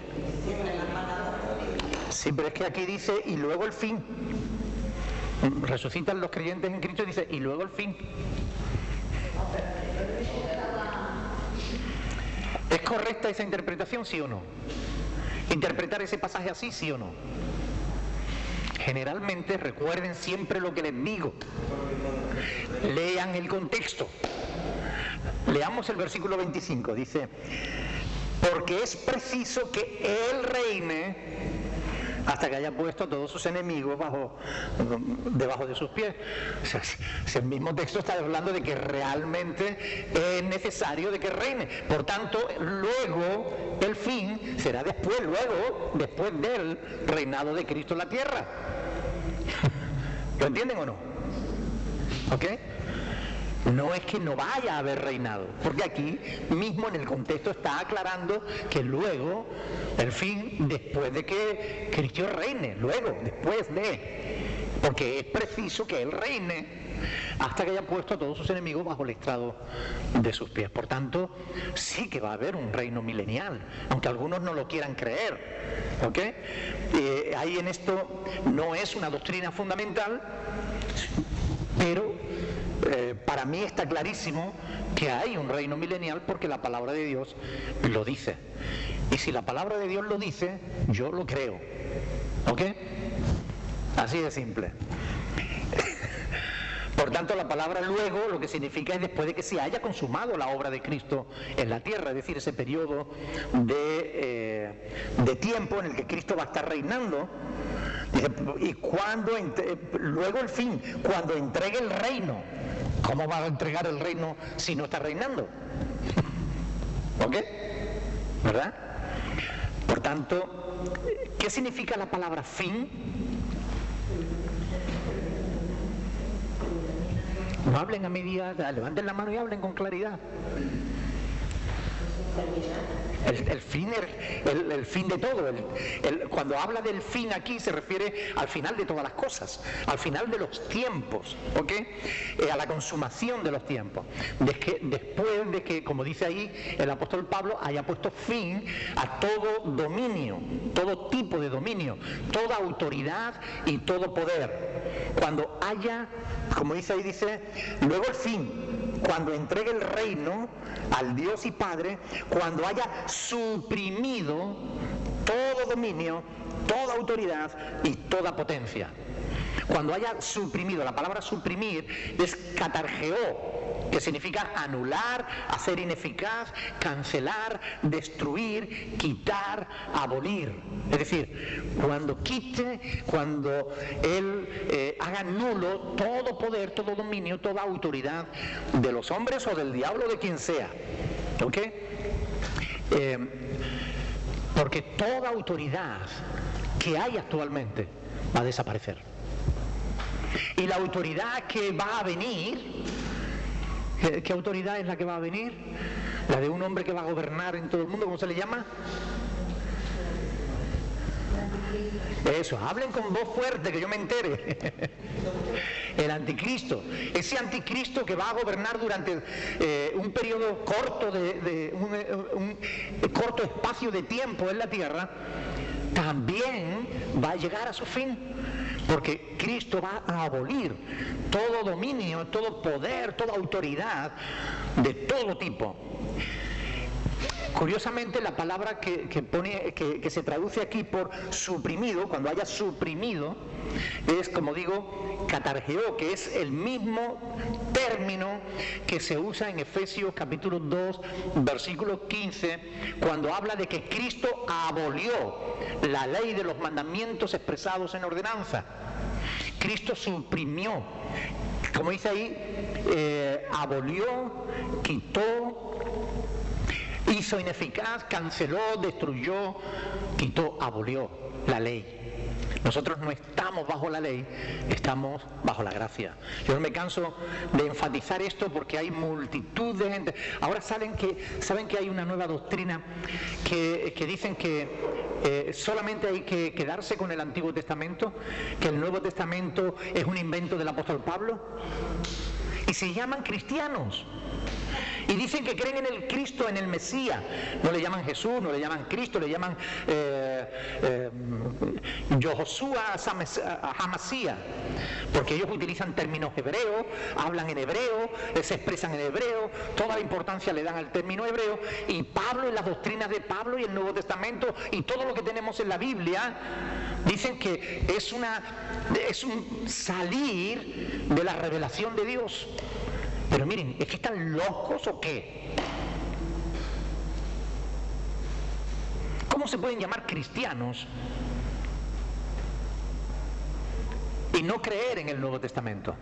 Sí, pero es que aquí dice, y luego el fin. Resucitan los creyentes en Cristo y dice, y luego el fin. ¿Es correcta esa interpretación, sí o no? ¿Interpretar ese pasaje así, sí o no? Generalmente, recuerden siempre lo que les digo. Lean el contexto. Leamos el versículo 25, dice, porque es preciso que Él reine hasta que haya puesto a todos sus enemigos debajo de sus pies. O sea, si el mismo texto está hablando de que realmente es necesario de que reine. Por tanto, luego el fin será después del reinado de Cristo en la tierra. ¿Lo entienden o no? ¿Ok? No es que no vaya a haber reinado, porque aquí mismo en el contexto está aclarando que luego, el fin, después de que Cristo reine, porque es preciso que Él reine hasta que haya puesto a todos sus enemigos bajo el estrado de sus pies. Por tanto, sí que va a haber un reino milenial, aunque algunos no lo quieran creer. ¿Ok? Ahí en esto no es una doctrina fundamental, pero para mí está clarísimo que hay un reino milenial porque la palabra de Dios lo dice. Y si la palabra de Dios lo dice, yo lo creo. ¿Ok? Así de simple. Por tanto, la palabra luego lo que significa es después de que se haya consumado la obra de Cristo en la tierra, es decir, ese periodo de tiempo en el que Cristo va a estar reinando. Y luego el fin, cuando entregue el reino. ¿Cómo va a entregar el reino si no está reinando? ¿Ok? ¿Verdad? Por tanto, ¿qué significa la palabra fin? No hablen a medida, levanten la mano y hablen con claridad. El fin de todo. Cuando habla del fin aquí se refiere al final de todas las cosas, al final de los tiempos, ¿ok? A la consumación de los tiempos. Después de que, como dice ahí el apóstol Pablo, haya puesto fin a todo dominio, todo tipo de dominio, toda autoridad y todo poder. Cuando haya, como dice ahí, dice, luego el fin, cuando entregue el reino al Dios y Padre, cuando haya suprimido todo dominio, toda autoridad y toda potencia. Cuando haya suprimido, la palabra suprimir es catargeó, que significa anular, hacer ineficaz, cancelar, destruir, quitar, abolir. Es decir, cuando quite, cuando Él haga nulo todo poder, todo dominio, toda autoridad de los hombres o del diablo, de quien sea. ¿Ok? Porque toda autoridad que hay actualmente va a desaparecer. Y la autoridad que va a venir ¿Qué autoridad es la que va a venir? La de un hombre que va a gobernar en todo el mundo. ¿Cómo se le llama? Eso, hablen con voz fuerte, que yo me entere. El anticristo. Ese anticristo que va a gobernar durante un periodo corto un corto espacio de tiempo en la tierra, también va a llegar a su fin, porque Cristo va a abolir todo dominio, todo poder, toda autoridad de todo tipo. Curiosamente, la palabra que se traduce aquí por suprimido, cuando haya suprimido, es, como digo, catargeo, que es el mismo término que se usa en Efesios capítulo 2, versículo 15, cuando habla de que Cristo abolió la ley de los mandamientos expresados en ordenanza. Cristo suprimió, como dice ahí, abolió, quitó, hizo ineficaz, canceló, destruyó, quitó, abolió la ley. Nosotros no estamos bajo la ley, estamos bajo la gracia. Yo no me canso de enfatizar esto porque hay multitud de gente. Ahora saben que hay una nueva doctrina que dicen que solamente hay que quedarse con el Antiguo Testamento, que el Nuevo Testamento es un invento del apóstol Pablo, y se llaman cristianos. Y dicen que creen en el Cristo, en el Mesías. No le llaman Jesús, no le llaman Cristo, le llaman Yoshua Hamasía, porque ellos utilizan términos hebreos, hablan en hebreo, se expresan en hebreo, toda la importancia le dan al término hebreo. Y Pablo, en las doctrinas de Pablo y el Nuevo Testamento y todo lo que tenemos en la Biblia, dicen que es un salir de la revelación de Dios. Pero miren, ¿es que están locos o qué? ¿Cómo se pueden llamar cristianos y no creer en el Nuevo Testamento?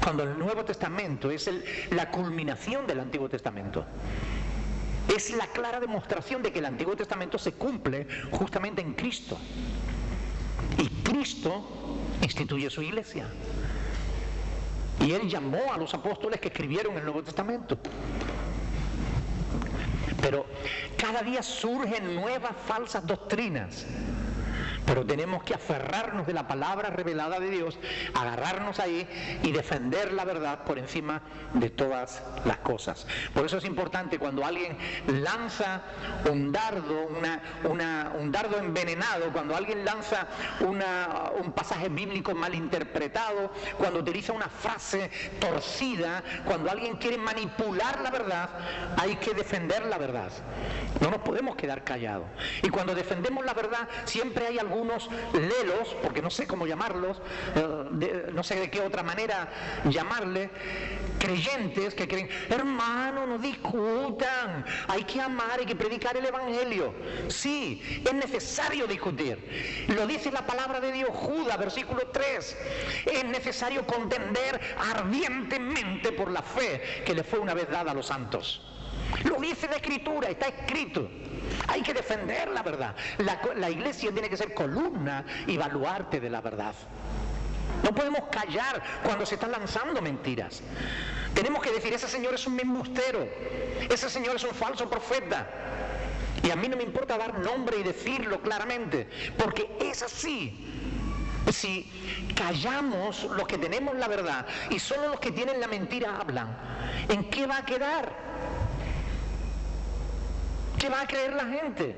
Cuando el Nuevo Testamento es la culminación del Antiguo Testamento. Es la clara demostración de que el Antiguo Testamento se cumple justamente en Cristo. Y Cristo instituye su iglesia. Y Él llamó a los apóstoles que escribieron el Nuevo Testamento. Pero cada día surgen nuevas falsas doctrinas. Pero tenemos que aferrarnos de la palabra revelada de Dios, agarrarnos ahí y defender la verdad por encima de todas las cosas. Por eso es importante cuando alguien lanza un dardo, un dardo envenenado, cuando alguien lanza un pasaje bíblico mal interpretado, cuando utiliza una frase torcida, cuando alguien quiere manipular la verdad, hay que defender la verdad. No nos podemos quedar callados. Y cuando defendemos la verdad, siempre hay algunos lelos, porque no sé cómo llamarlos, no sé de qué otra manera llamarle, creyentes que creen, hermano, no discutan, hay que amar, hay que predicar el Evangelio. Sí, es necesario discutir. Lo dice la palabra de Dios, Judas, versículo 3. Es necesario contender ardientemente por la fe que le fue una vez dada a los santos. Lo dice la Escritura, está escrito. Hay que defender la verdad. La iglesia tiene que ser columna y baluarte de la verdad. No podemos callar cuando se están lanzando mentiras. Tenemos que decir, ese señor es un embustero, ese señor es un falso profeta. Y a mí no me importa dar nombre y decirlo claramente, porque es así. Si callamos los que tenemos la verdad y solo los que tienen la mentira hablan, ¿en qué va a quedar? ¿Qué va a creer la gente?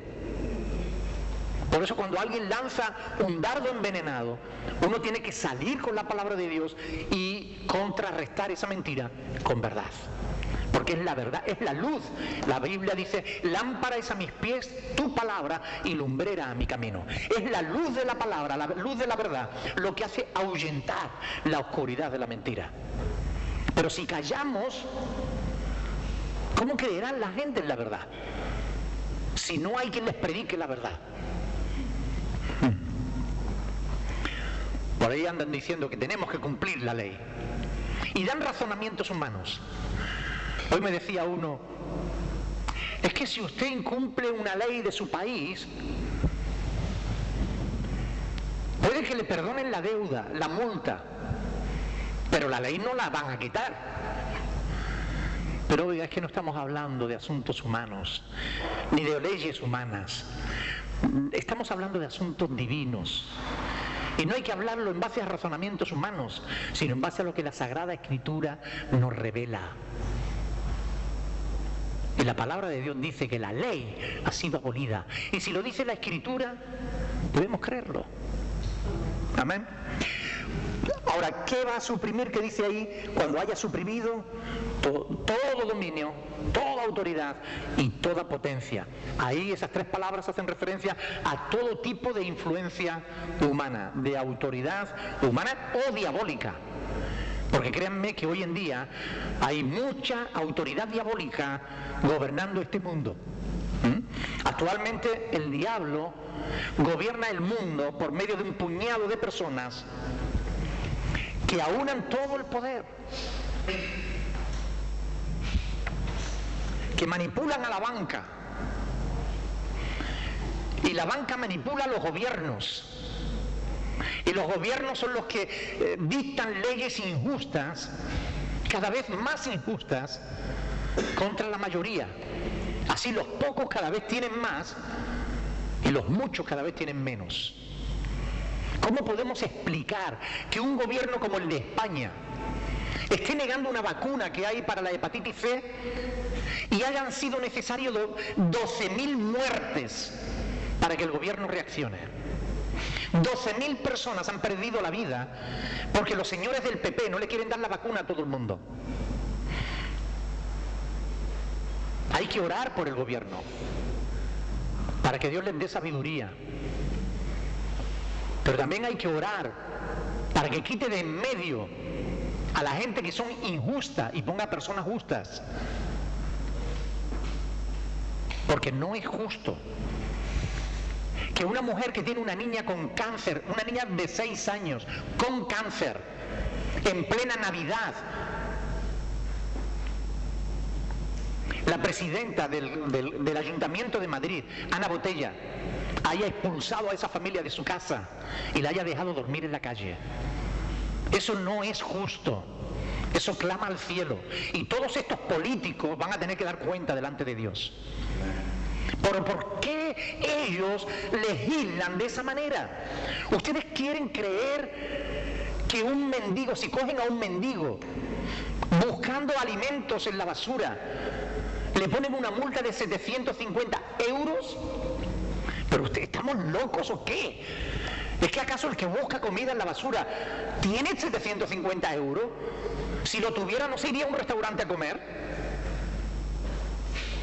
Por eso cuando alguien lanza un dardo envenenado, uno tiene que salir con la palabra de Dios y contrarrestar esa mentira con verdad. Porque es la verdad, es la luz. La Biblia dice, lámpara es a mis pies tu palabra y lumbrera a mi camino. Es la luz de la palabra, la luz de la verdad, lo que hace ahuyentar la oscuridad de la mentira. Pero si callamos, ¿cómo creerán la gente en la verdad? Si no hay quien les predique la verdad. Por ahí andan diciendo que tenemos que cumplir la ley. Y dan razonamientos humanos. Hoy me decía uno, es que si usted incumple una ley de su país, puede que le perdonen la deuda, la multa, pero la ley no la van a quitar. Pero oiga, es que no estamos hablando de asuntos humanos, ni de leyes humanas. Estamos hablando de asuntos divinos. Y no hay que hablarlo en base a razonamientos humanos, sino en base a lo que la Sagrada Escritura nos revela. Y la palabra de Dios dice que la ley ha sido abolida. Y si lo dice la Escritura, debemos creerlo. Amén. Ahora, ¿qué va a suprimir? ¿Qué dice ahí? Cuando haya suprimido todo dominio, toda autoridad y toda potencia. Ahí esas tres palabras hacen referencia a todo tipo de influencia humana, de autoridad humana o diabólica. Porque créanme que hoy en día hay mucha autoridad diabólica gobernando este mundo. Actualmente el diablo gobierna el mundo por medio de un puñado de personas que aunan todo el poder, que manipulan a la banca, y la banca manipula a los gobiernos, y los gobiernos son los que dictan leyes injustas, cada vez más injustas, contra la mayoría. Así los pocos cada vez tienen más y los muchos cada vez tienen menos. ¿Cómo podemos explicar que un gobierno como el de España esté negando una vacuna que hay para la hepatitis C y hayan sido necesarios 12.000 muertes para que el gobierno reaccione? 12.000 personas han perdido la vida porque los señores del PP no le quieren dar la vacuna a todo el mundo. Hay que orar por el gobierno para que Dios les dé sabiduría. Pero también hay que orar para que quite de en medio a la gente que son injustas y ponga personas justas. Porque no es justo que una mujer que tiene una niña con cáncer, una niña de 6 años con cáncer, en plena Navidad, la presidenta del Ayuntamiento de Madrid, Ana Botella, haya expulsado a esa familia de su casa y la haya dejado dormir en la calle. Eso no es justo. Eso clama al cielo. Y todos estos políticos van a tener que dar cuenta delante de Dios. ¿Pero por qué ellos legislan de esa manera? ¿Ustedes quieren creer que un mendigo, si cogen a un mendigo buscando alimentos en la basura, le ponen una multa de 750 euros? ¿Pero estamos locos o qué? ¿Es que acaso el que busca comida en la basura tiene 750 euros? Si lo tuviera, ¿no se iría a un restaurante a comer?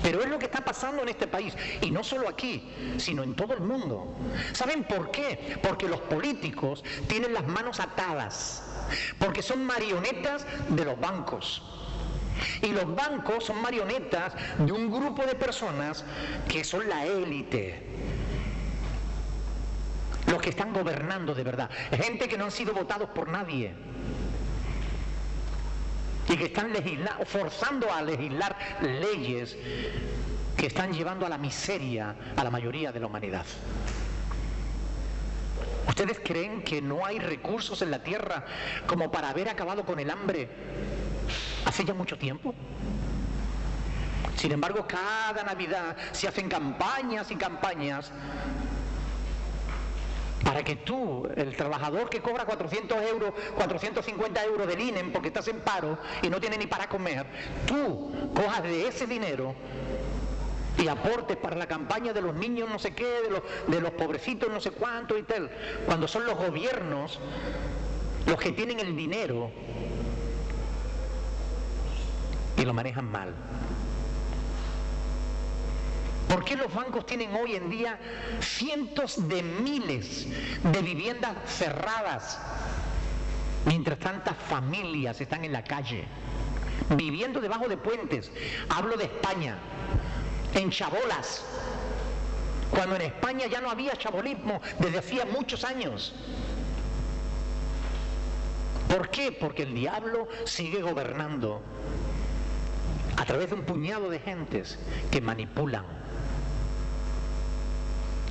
Pero es lo que está pasando en este país, y no solo aquí, sino en todo el mundo. ¿Saben por qué? Porque los políticos tienen las manos atadas, porque son marionetas de los bancos. Y los bancos son marionetas de un grupo de personas que son la élite, los que están gobernando de verdad, gente que no han sido votados por nadie y que están forzando a legislar leyes que están llevando a la miseria a la mayoría de la humanidad. ¿Ustedes creen que no hay recursos en la tierra como para haber acabado con el hambre hace ya mucho tiempo? Sin embargo, cada Navidad se hacen campañas y campañas para que tú, el trabajador que cobra 400 euros, 450 euros del INEM porque estás en paro y no tiene ni para comer, tú cojas de ese dinero y aportes para la campaña de los niños no sé qué, de los pobrecitos no sé cuánto y tal, cuando son los gobiernos los que tienen el dinero y lo manejan mal. ¿Por qué los bancos tienen hoy en día cientos de miles de viviendas cerradas, mientras tantas familias están en la calle, viviendo debajo de puentes? Hablo de España, en chabolas, cuando en España ya no había chabolismo desde hacía muchos años. ¿Por qué? Porque el diablo sigue gobernando a través de un puñado de gentes que manipulan,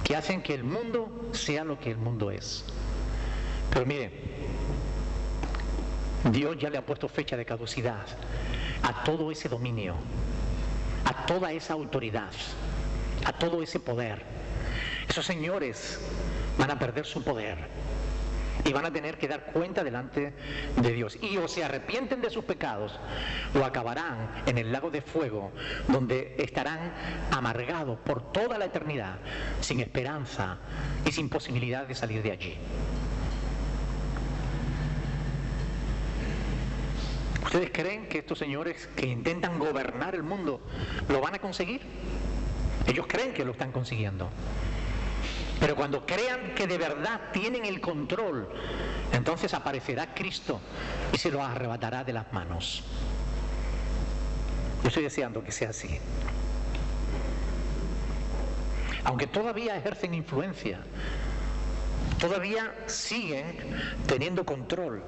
que hacen que el mundo sea lo que el mundo es. Pero mire, Dios ya le ha puesto fecha de caducidad. a todo ese dominio, a toda esa autoridad, a todo ese poder. Esos señores van a perder su poder y van a tener que dar cuenta delante de Dios. Y o se arrepienten de sus pecados o acabarán en el lago de fuego, donde estarán amargados por toda la eternidad, sin esperanza y sin posibilidad de salir de allí. ¿Ustedes creen que estos señores que intentan gobernar el mundo lo van a conseguir? Ellos creen que lo están consiguiendo. Pero cuando crean que de verdad tienen el control, entonces aparecerá Cristo y se los arrebatará de las manos. Yo estoy deseando que sea así. Aunque todavía ejercen influencia, todavía siguen teniendo control.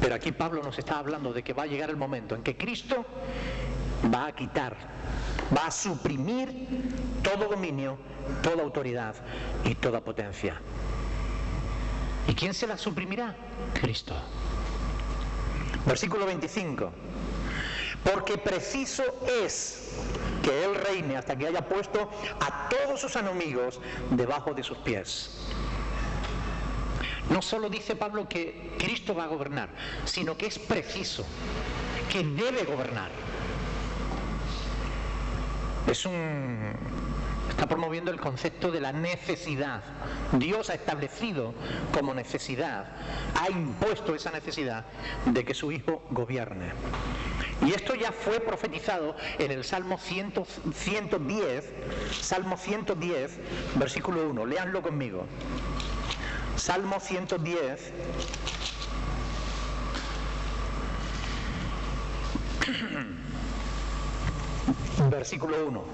Pero aquí Pablo nos está hablando de que va a llegar el momento en que Cristo va a quitar, va a suprimir todo dominio, toda autoridad y toda potencia. ¿Y quién se la suprimirá? Cristo. Versículo 25. Porque preciso es que Él reine hasta que haya puesto a todos sus enemigos debajo de sus pies. No solo dice Pablo que Cristo va a gobernar, sino que es preciso, que debe gobernar. Está promoviendo el concepto de la necesidad. Dios ha establecido como necesidad, ha impuesto esa necesidad de que su Hijo gobierne. Y esto ya fue profetizado en el Salmo 110, versículo 1. Léanlo conmigo. Salmo 110, versículo 1.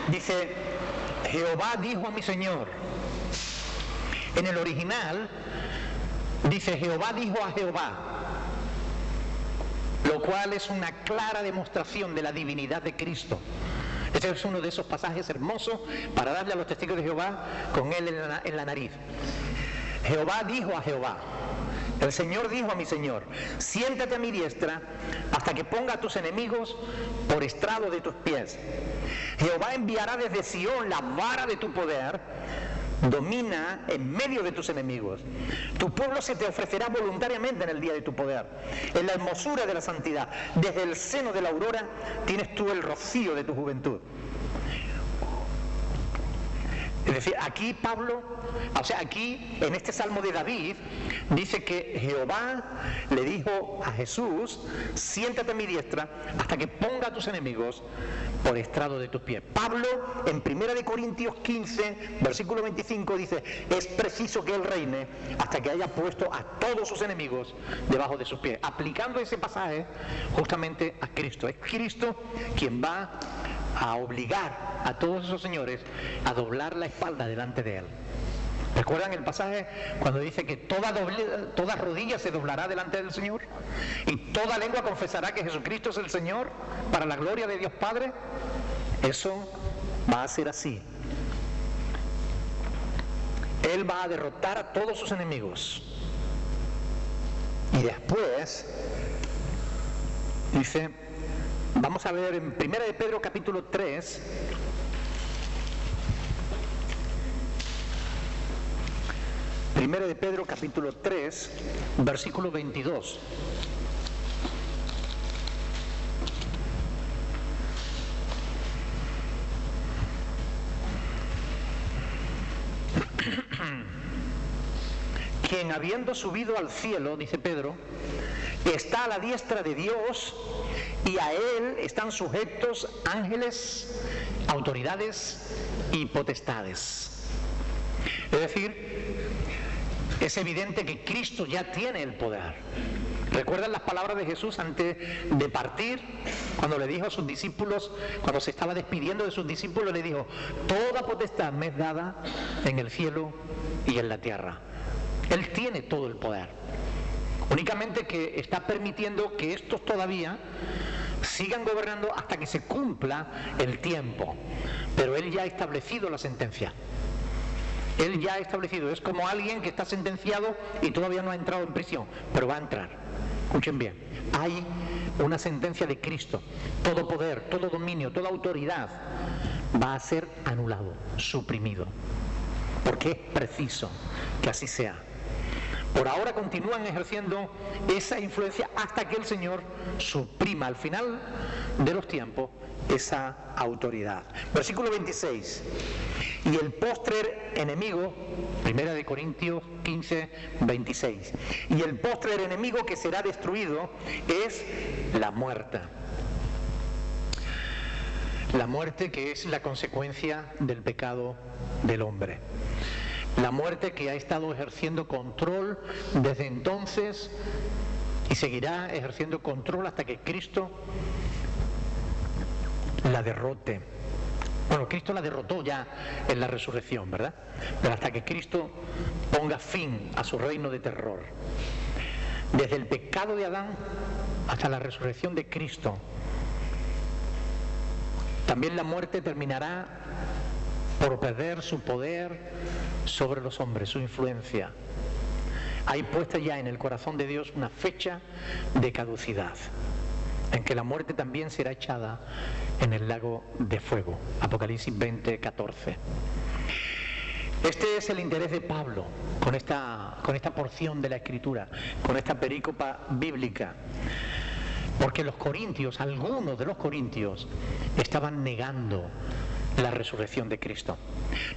Dice, Jehová dijo a mi Señor. En el original dice, Jehová dijo a Jehová, lo cual es una clara demostración de la divinidad de Cristo. Este es uno de esos pasajes hermosos para darle a los testigos de Jehová con él en la nariz. Jehová dijo a Jehová, el Señor dijo a mi Señor, siéntate a mi diestra hasta que ponga a tus enemigos por estrado de tus pies. Jehová enviará desde Sión la vara de tu poder, domina en medio de tus enemigos. Tu pueblo se te ofrecerá voluntariamente en el día de tu poder. En la hermosura de la santidad, desde el seno de la aurora, tienes tú el rocío de tu juventud. Es decir, aquí aquí en este Salmo de David, dice que Jehová le dijo a Jesús, siéntate a mi diestra hasta que ponga a tus enemigos por estrado de tus pies. Pablo, en 1 Corintios 15, versículo 25, dice, es preciso que Él reine hasta que haya puesto a todos sus enemigos debajo de sus pies. Aplicando ese pasaje justamente a Cristo. Es Cristo quien va a obligar a todos esos señores a doblar la espalda delante de Él. ¿Recuerdan el pasaje cuando dice que toda rodilla se doblará delante del Señor? Y toda lengua confesará que Jesucristo es el Señor para la gloria de Dios Padre. Eso va a ser así. Él va a derrotar a todos sus enemigos. Y después dice, vamos a ver en 1 de Pedro capítulo 3, Primera de Pedro capítulo 3, versículo 22. Quien habiendo subido al cielo, dice Pedro, está a la diestra de Dios y a Él están sujetos ángeles, autoridades y potestades. Es decir, es evidente que Cristo ya tiene el poder. ¿Recuerdan las palabras de Jesús antes de partir? Cuando le dijo a sus discípulos, cuando se estaba despidiendo de sus discípulos, le dijo, toda potestad me es dada en el cielo y en la tierra. Él tiene todo el poder. Únicamente que está permitiendo que estos todavía sigan gobernando hasta que se cumpla el tiempo. Pero Él ya ha establecido la sentencia. Él ya ha establecido, es como alguien que está sentenciado y todavía no ha entrado en prisión, pero va a entrar. Escuchen bien, hay una sentencia de Cristo. Todo poder, todo dominio, toda autoridad va a ser anulado, suprimido, porque es preciso que así sea. Por ahora continúan ejerciendo esa influencia hasta que el Señor suprima al final de los tiempos esa autoridad. Versículo 26. Y el postrer enemigo, 1 Corintios 15, 26. Y el postrer enemigo que será destruido es la muerte. La muerte que es la consecuencia del pecado del hombre. La muerte que ha estado ejerciendo control desde entonces y seguirá ejerciendo control hasta que Cristo la derrote. Bueno, Cristo la derrotó ya en la resurrección, ¿verdad? Pero hasta que Cristo ponga fin a su reino de terror. Desde el pecado de Adán hasta la resurrección de Cristo. También la muerte terminará por perder su poder sobre los hombres, su influencia. Hay puesta ya en el corazón de Dios una fecha de caducidad, en que la muerte también será echada en el lago de fuego. Apocalipsis 20, 14. Este es el interés de Pablo con esta porción de la Escritura, con esta perícopa bíblica. Porque los corintios, algunos de los corintios, estaban negando la resurrección de Cristo.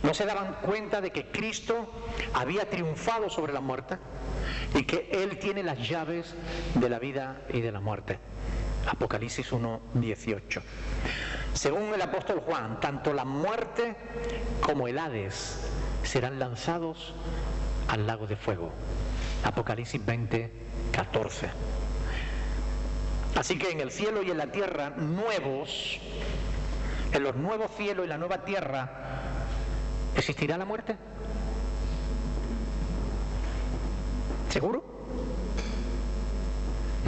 No se daban cuenta de que Cristo había triunfado sobre la muerte y que Él tiene las llaves de la vida y de la muerte. Apocalipsis 1, 18. Según el apóstol Juan, tanto la muerte como el Hades serán lanzados al lago de fuego. Apocalipsis 20, 14. Así que en el cielo y en la tierra nuevos, en los nuevos cielos y la nueva tierra, ¿existirá la muerte? ¿Seguro?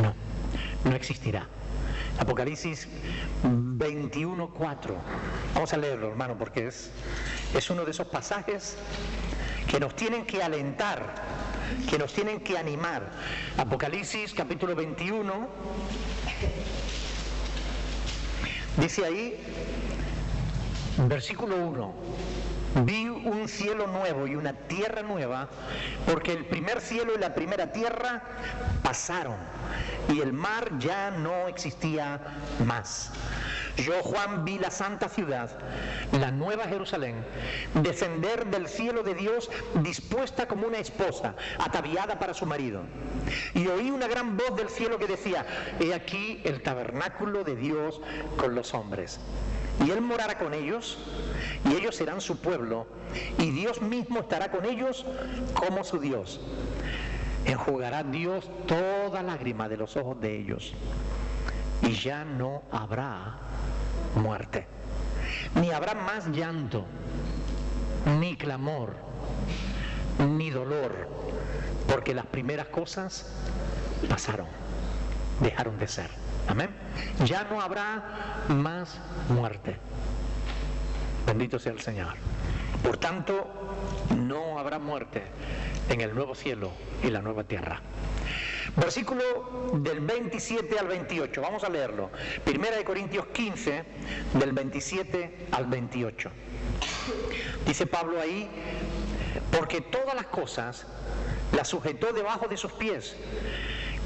No, no existirá. Apocalipsis 21:4. Vamos a leerlo, hermano, porque es uno de esos pasajes que nos tienen que alentar, que nos tienen que animar. Apocalipsis capítulo 21, dice ahí, versículo 1: vi un cielo nuevo y una tierra nueva, porque el primer cielo y la primera tierra pasaron, y el mar ya no existía más. Yo, Juan, vi la santa ciudad, la nueva Jerusalén, descender del cielo de Dios, dispuesta como una esposa, ataviada para su marido. Y oí una gran voz del cielo que decía: he aquí el tabernáculo de Dios con los hombres. Y Él morará con ellos, y ellos serán su pueblo, y Dios mismo estará con ellos como su Dios. Enjugará Dios toda lágrima de los ojos de ellos, y ya no habrá muerte, ni habrá más llanto, ni clamor, ni dolor, porque las primeras cosas pasaron, dejaron de ser. Amén. Ya no habrá más muerte. Bendito sea el Señor. Por tanto, no habrá muerte en el nuevo cielo y la nueva tierra. Versículo del 27 al 28, vamos a leerlo. 1 Corintios 15, del 27 al 28. Dice Pablo ahí: porque todas las cosas las sujetó debajo de sus pies.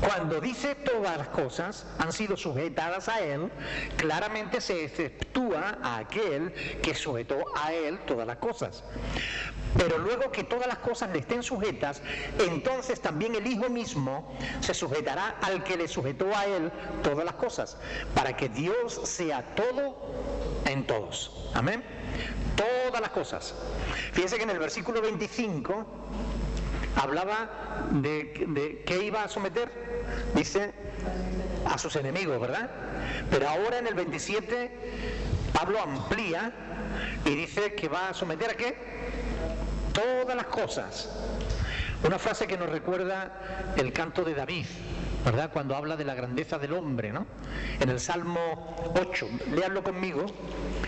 Cuando dice todas las cosas han sido sujetadas a Él, claramente se exceptúa a aquel que sujetó a Él todas las cosas. Pero luego que todas las cosas le estén sujetas, entonces también el Hijo mismo se sujetará al que le sujetó a Él todas las cosas, para que Dios sea todo en todos. Amén. Todas las cosas. Fíjense que en el versículo 25 hablaba de qué iba a someter. Dice a sus enemigos, ¿verdad? Pero ahora en el 27 Pablo amplía y dice que va a someter ¿a qué? Todas las cosas. Una frase que nos recuerda el canto de David, ¿verdad? Cuando habla de la grandeza del hombre, ¿no? En el Salmo 8, léanlo conmigo,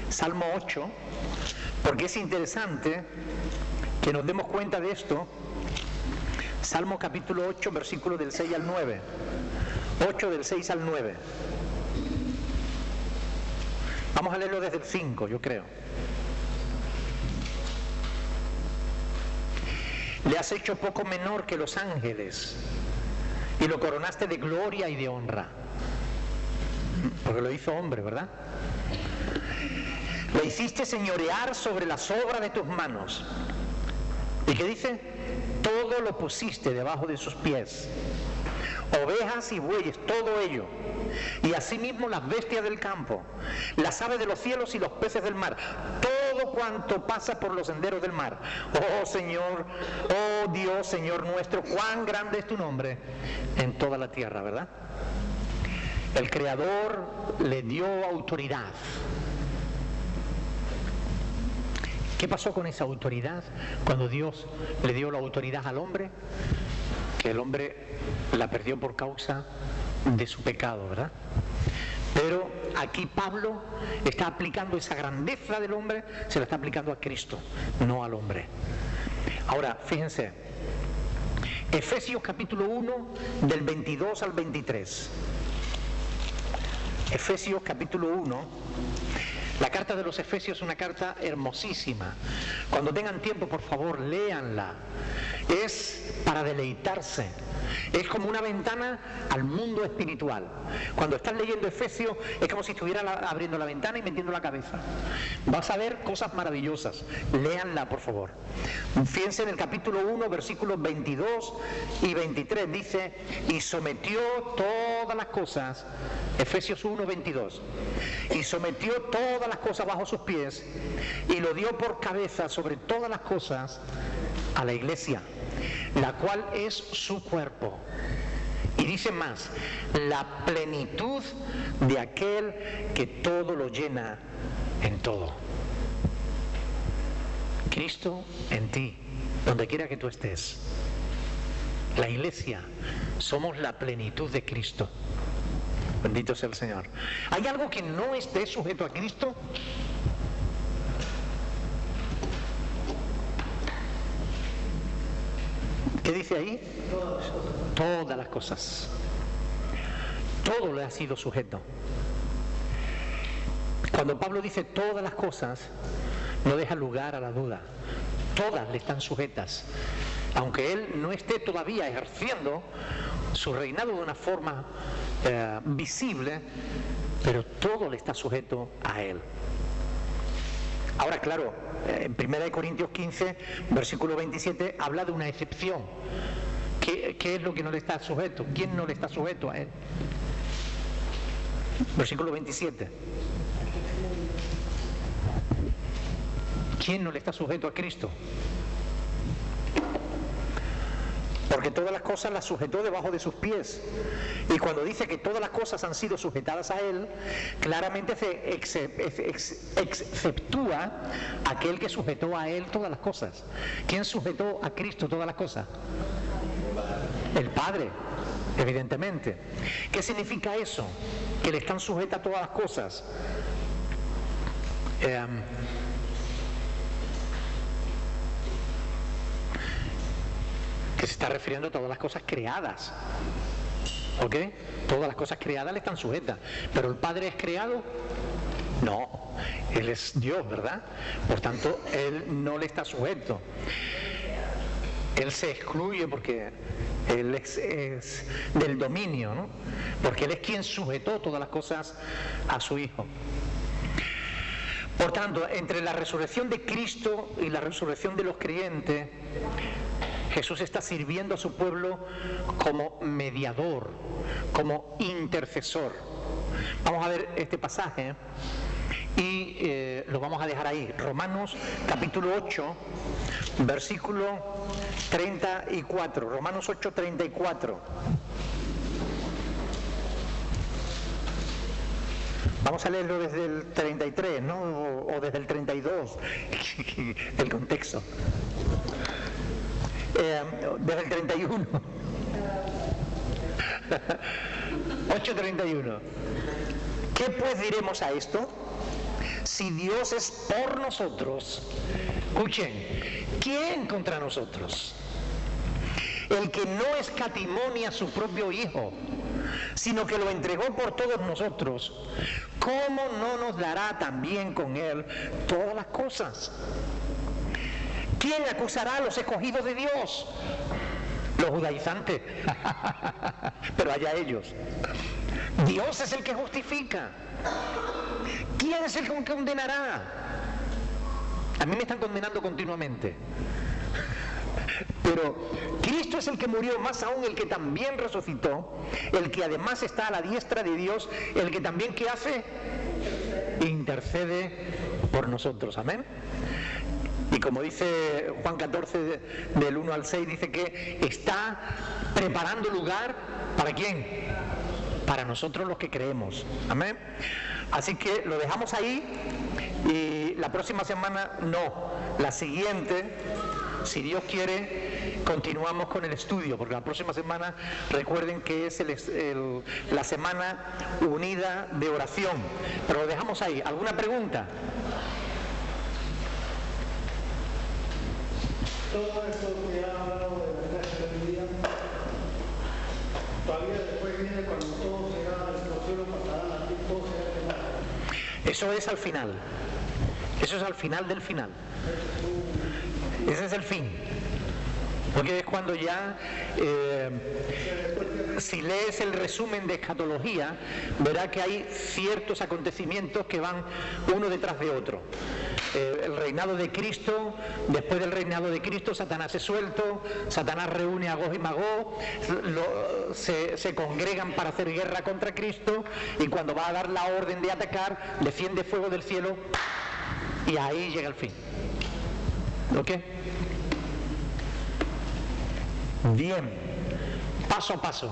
Salmo 8, porque es interesante que nos demos cuenta de esto, Salmo capítulo 8, versículos del 6 al 9. 8 del 6 al 9. Vamos a leerlo desde el 5, yo creo. Le has hecho poco menor que los ángeles y lo coronaste de gloria y de honra. Porque lo hizo hombre, ¿verdad? Le hiciste señorear sobre las obras de tus manos. ¿Y qué dice? Todo lo pusiste debajo de sus pies. Ovejas y bueyes, todo ello. Y asimismo las bestias del campo, las aves de los cielos y los peces del mar. Todo cuanto pasa por los senderos del mar. Oh Señor, oh Dios, Señor nuestro, cuán grande es tu nombre en toda la tierra, ¿verdad? El Creador le dio autoridad. ¿Qué pasó con esa autoridad cuando Dios le dio la autoridad al hombre? Que el hombre la perdió por causa de su pecado, ¿verdad? Pero aquí Pablo está aplicando esa grandeza del hombre, se la está aplicando a Cristo, no al hombre. Ahora, fíjense, Efesios capítulo 1, del 22 al 23. Efesios capítulo 1. La carta de los Efesios es una carta hermosísima. Cuando tengan tiempo, por favor, léanla. Es para deleitarse. Es como una ventana al mundo espiritual. Cuando estás leyendo Efesios, es como si estuviera abriendo la ventana y metiendo la cabeza. Vas a ver cosas maravillosas. Léanla, por favor. Fíjense en el capítulo 1, versículos 22 y 23. Dice, y sometió todas las cosas, Efesios 1, 22. Y sometió todas las cosas bajo sus pies y lo dio por cabeza sobre todas las cosas a la iglesia, la cual es su cuerpo. Y dice más, la plenitud de aquel que todo lo llena en todo. Cristo en ti, donde quiera que tú estés. La iglesia, somos la plenitud de Cristo. Bendito sea el Señor. ¿Hay algo que no esté sujeto a Cristo? ¿Qué dice ahí? Todas las cosas. Todo le ha sido sujeto. Cuando Pablo dice todas las cosas, no deja lugar a la duda. Todas le están sujetas. Aunque él no esté todavía ejerciendo su reinado de una forma visible, pero todo le está sujeto a él. Ahora, claro, en 1 Corintios 15, versículo 27, habla de una excepción. ¿Qué es lo que no le está sujeto? ¿Quién no le está sujeto a él? Versículo 27. ¿Quién no le está sujeto a Cristo? Porque todas las cosas las sujetó debajo de sus pies. Y cuando dice que todas las cosas han sido sujetadas a Él, claramente se exceptúa aquel que sujetó a Él todas las cosas. ¿Quién sujetó a Cristo todas las cosas? El Padre, evidentemente. ¿Qué significa eso? Que le están sujetas todas las cosas. Que se está refiriendo a todas las cosas creadas. ¿Ok? Todas las cosas creadas le están sujetas. ¿Pero el Padre es creado? No. Él es Dios, ¿verdad? Por tanto, Él no le está sujeto. Él se excluye porque Él es del dominio, ¿no? Porque Él es quien sujetó todas las cosas a su Hijo. Por tanto, entre la resurrección de Cristo y la resurrección de los creyentes, Jesús está sirviendo a su pueblo como mediador, como intercesor. Vamos a ver este pasaje y lo vamos a dejar ahí. Romanos capítulo 8, versículo 34. Romanos 8, 34. Vamos a leerlo desde el 33, ¿no? O desde el 32, el contexto. Desde el 31. 8:31. ¿Qué pues diremos a esto? Si Dios es por nosotros, escuchen, ¿Quién contra nosotros? El que no escatimó ni a su propio Hijo, sino que lo entregó por todos nosotros, ¿cómo no nos dará también con Él todas las cosas? ¿Quién acusará a los escogidos de Dios? Los judaizantes. Pero allá ellos. Dios es el que justifica. ¿Quién es el que condenará? A mí me están condenando continuamente. Pero Cristo es el que murió, más aún el que también resucitó, el que además está a la diestra de Dios, el que también, ¿qué hace? Intercede por nosotros. Amén. Y como dice Juan 14 del 1 al 6, dice que está preparando lugar, ¿para quién? Para nosotros los que creemos. Amén. Así que lo dejamos ahí y la próxima semana, no, la siguiente, si Dios quiere, continuamos con el estudio, porque la próxima semana, recuerden que es la semana unida de oración. Pero lo dejamos ahí. ¿Alguna pregunta? Todo esto que ha hablado de la clase de hoy día, todavía después viene cuando todo será, los cielos pasarán, aquí todo será quemado. Eso es al final. Eso es al final del final. Ese es el fin. Porque es cuando ya, si lees el resumen de escatología, verá que hay ciertos acontecimientos que van uno detrás de otro. El reinado de Cristo, después del reinado de Cristo, Satanás es suelto, Satanás reúne a Gog y Magog, se congregan para hacer guerra contra Cristo, y cuando va a dar la orden de atacar, desciende fuego del cielo, y ahí llega el fin. ¿Ok? Bien, paso a paso,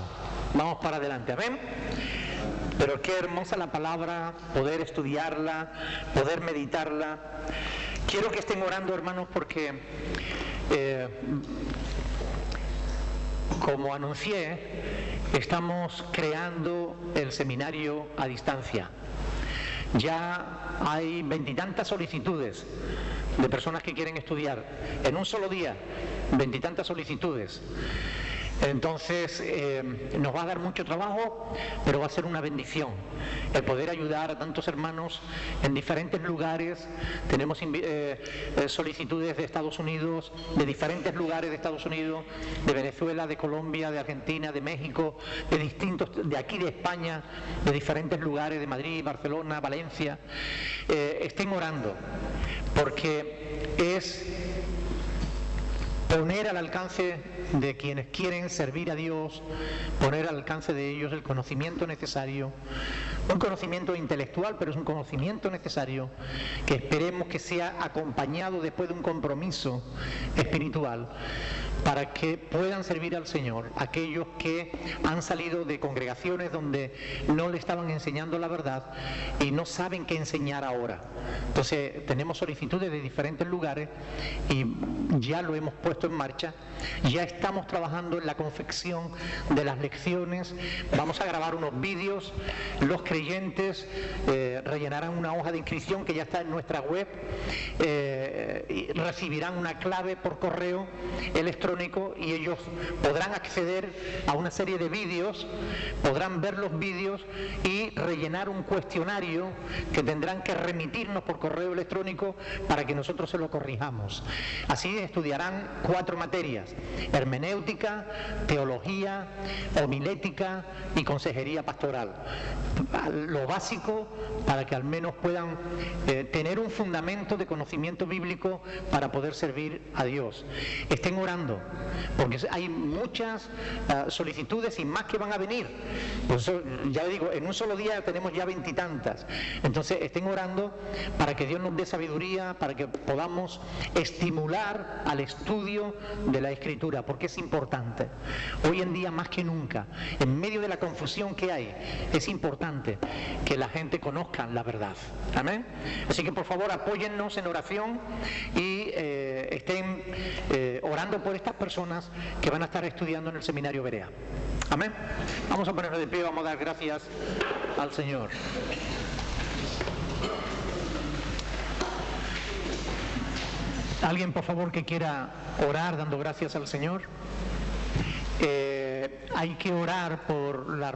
vamos para adelante, amén. Pero qué hermosa la palabra, poder estudiarla, poder meditarla. Quiero que estén orando, hermanos, porque como anuncié, estamos creando el seminario a distancia. Ya hay 20 y tantas solicitudes de personas que quieren estudiar. En un solo día, 20 y tantas solicitudes. Entonces nos va a dar mucho trabajo, pero va a ser una bendición el poder ayudar a tantos hermanos en diferentes lugares. Tenemos solicitudes de Estados Unidos, de diferentes lugares de Estados Unidos, de Venezuela, de Colombia, de Argentina, de México, de distintos, de aquí de España, de diferentes lugares, de Madrid, Barcelona, Valencia. Estén orando, porque es poner al alcance de quienes quieren servir a Dios, poner al alcance de ellos el conocimiento necesario, un conocimiento intelectual, pero es un conocimiento necesario que esperemos que sea acompañado después de un compromiso espiritual, para que puedan servir al Señor aquellos que han salido de congregaciones donde no le estaban enseñando la verdad y no saben qué enseñar ahora. Entonces tenemos solicitudes de diferentes lugares y ya lo hemos puesto en marcha. Ya estamos trabajando en la confección de las lecciones. Vamos a grabar unos vídeos. Los creyentes rellenarán una hoja de inscripción que ya está en nuestra web, y recibirán una clave por correo electrónico y ellos podrán acceder a una serie de vídeos, podrán ver los vídeos y rellenar un cuestionario que tendrán que remitirnos por correo electrónico para que nosotros se lo corrijamos. Así estudiarán 4 materias: hermenéutica, teología, homilética y consejería pastoral. Lo básico para que al menos puedan tener un fundamento de conocimiento bíblico para poder servir a Dios. Estén orando, porque hay muchas solicitudes y más que van a venir. Por eso, ya digo, en un solo día tenemos ya 20 y tantas. Entonces estén orando para que Dios nos dé sabiduría, para que podamos estimular al estudio de la Escritura, porque es importante. Hoy en día más que nunca, en medio de la confusión que hay, es importante que la gente conozca la verdad. Amén. Así que por favor apóyennos en oración y estén orando por estas personas que van a estar estudiando en el seminario Berea. Amén. Vamos a ponernos de pie, vamos a dar gracias al Señor. Alguien, por favor, que quiera orar dando gracias al Señor. Hay que orar por la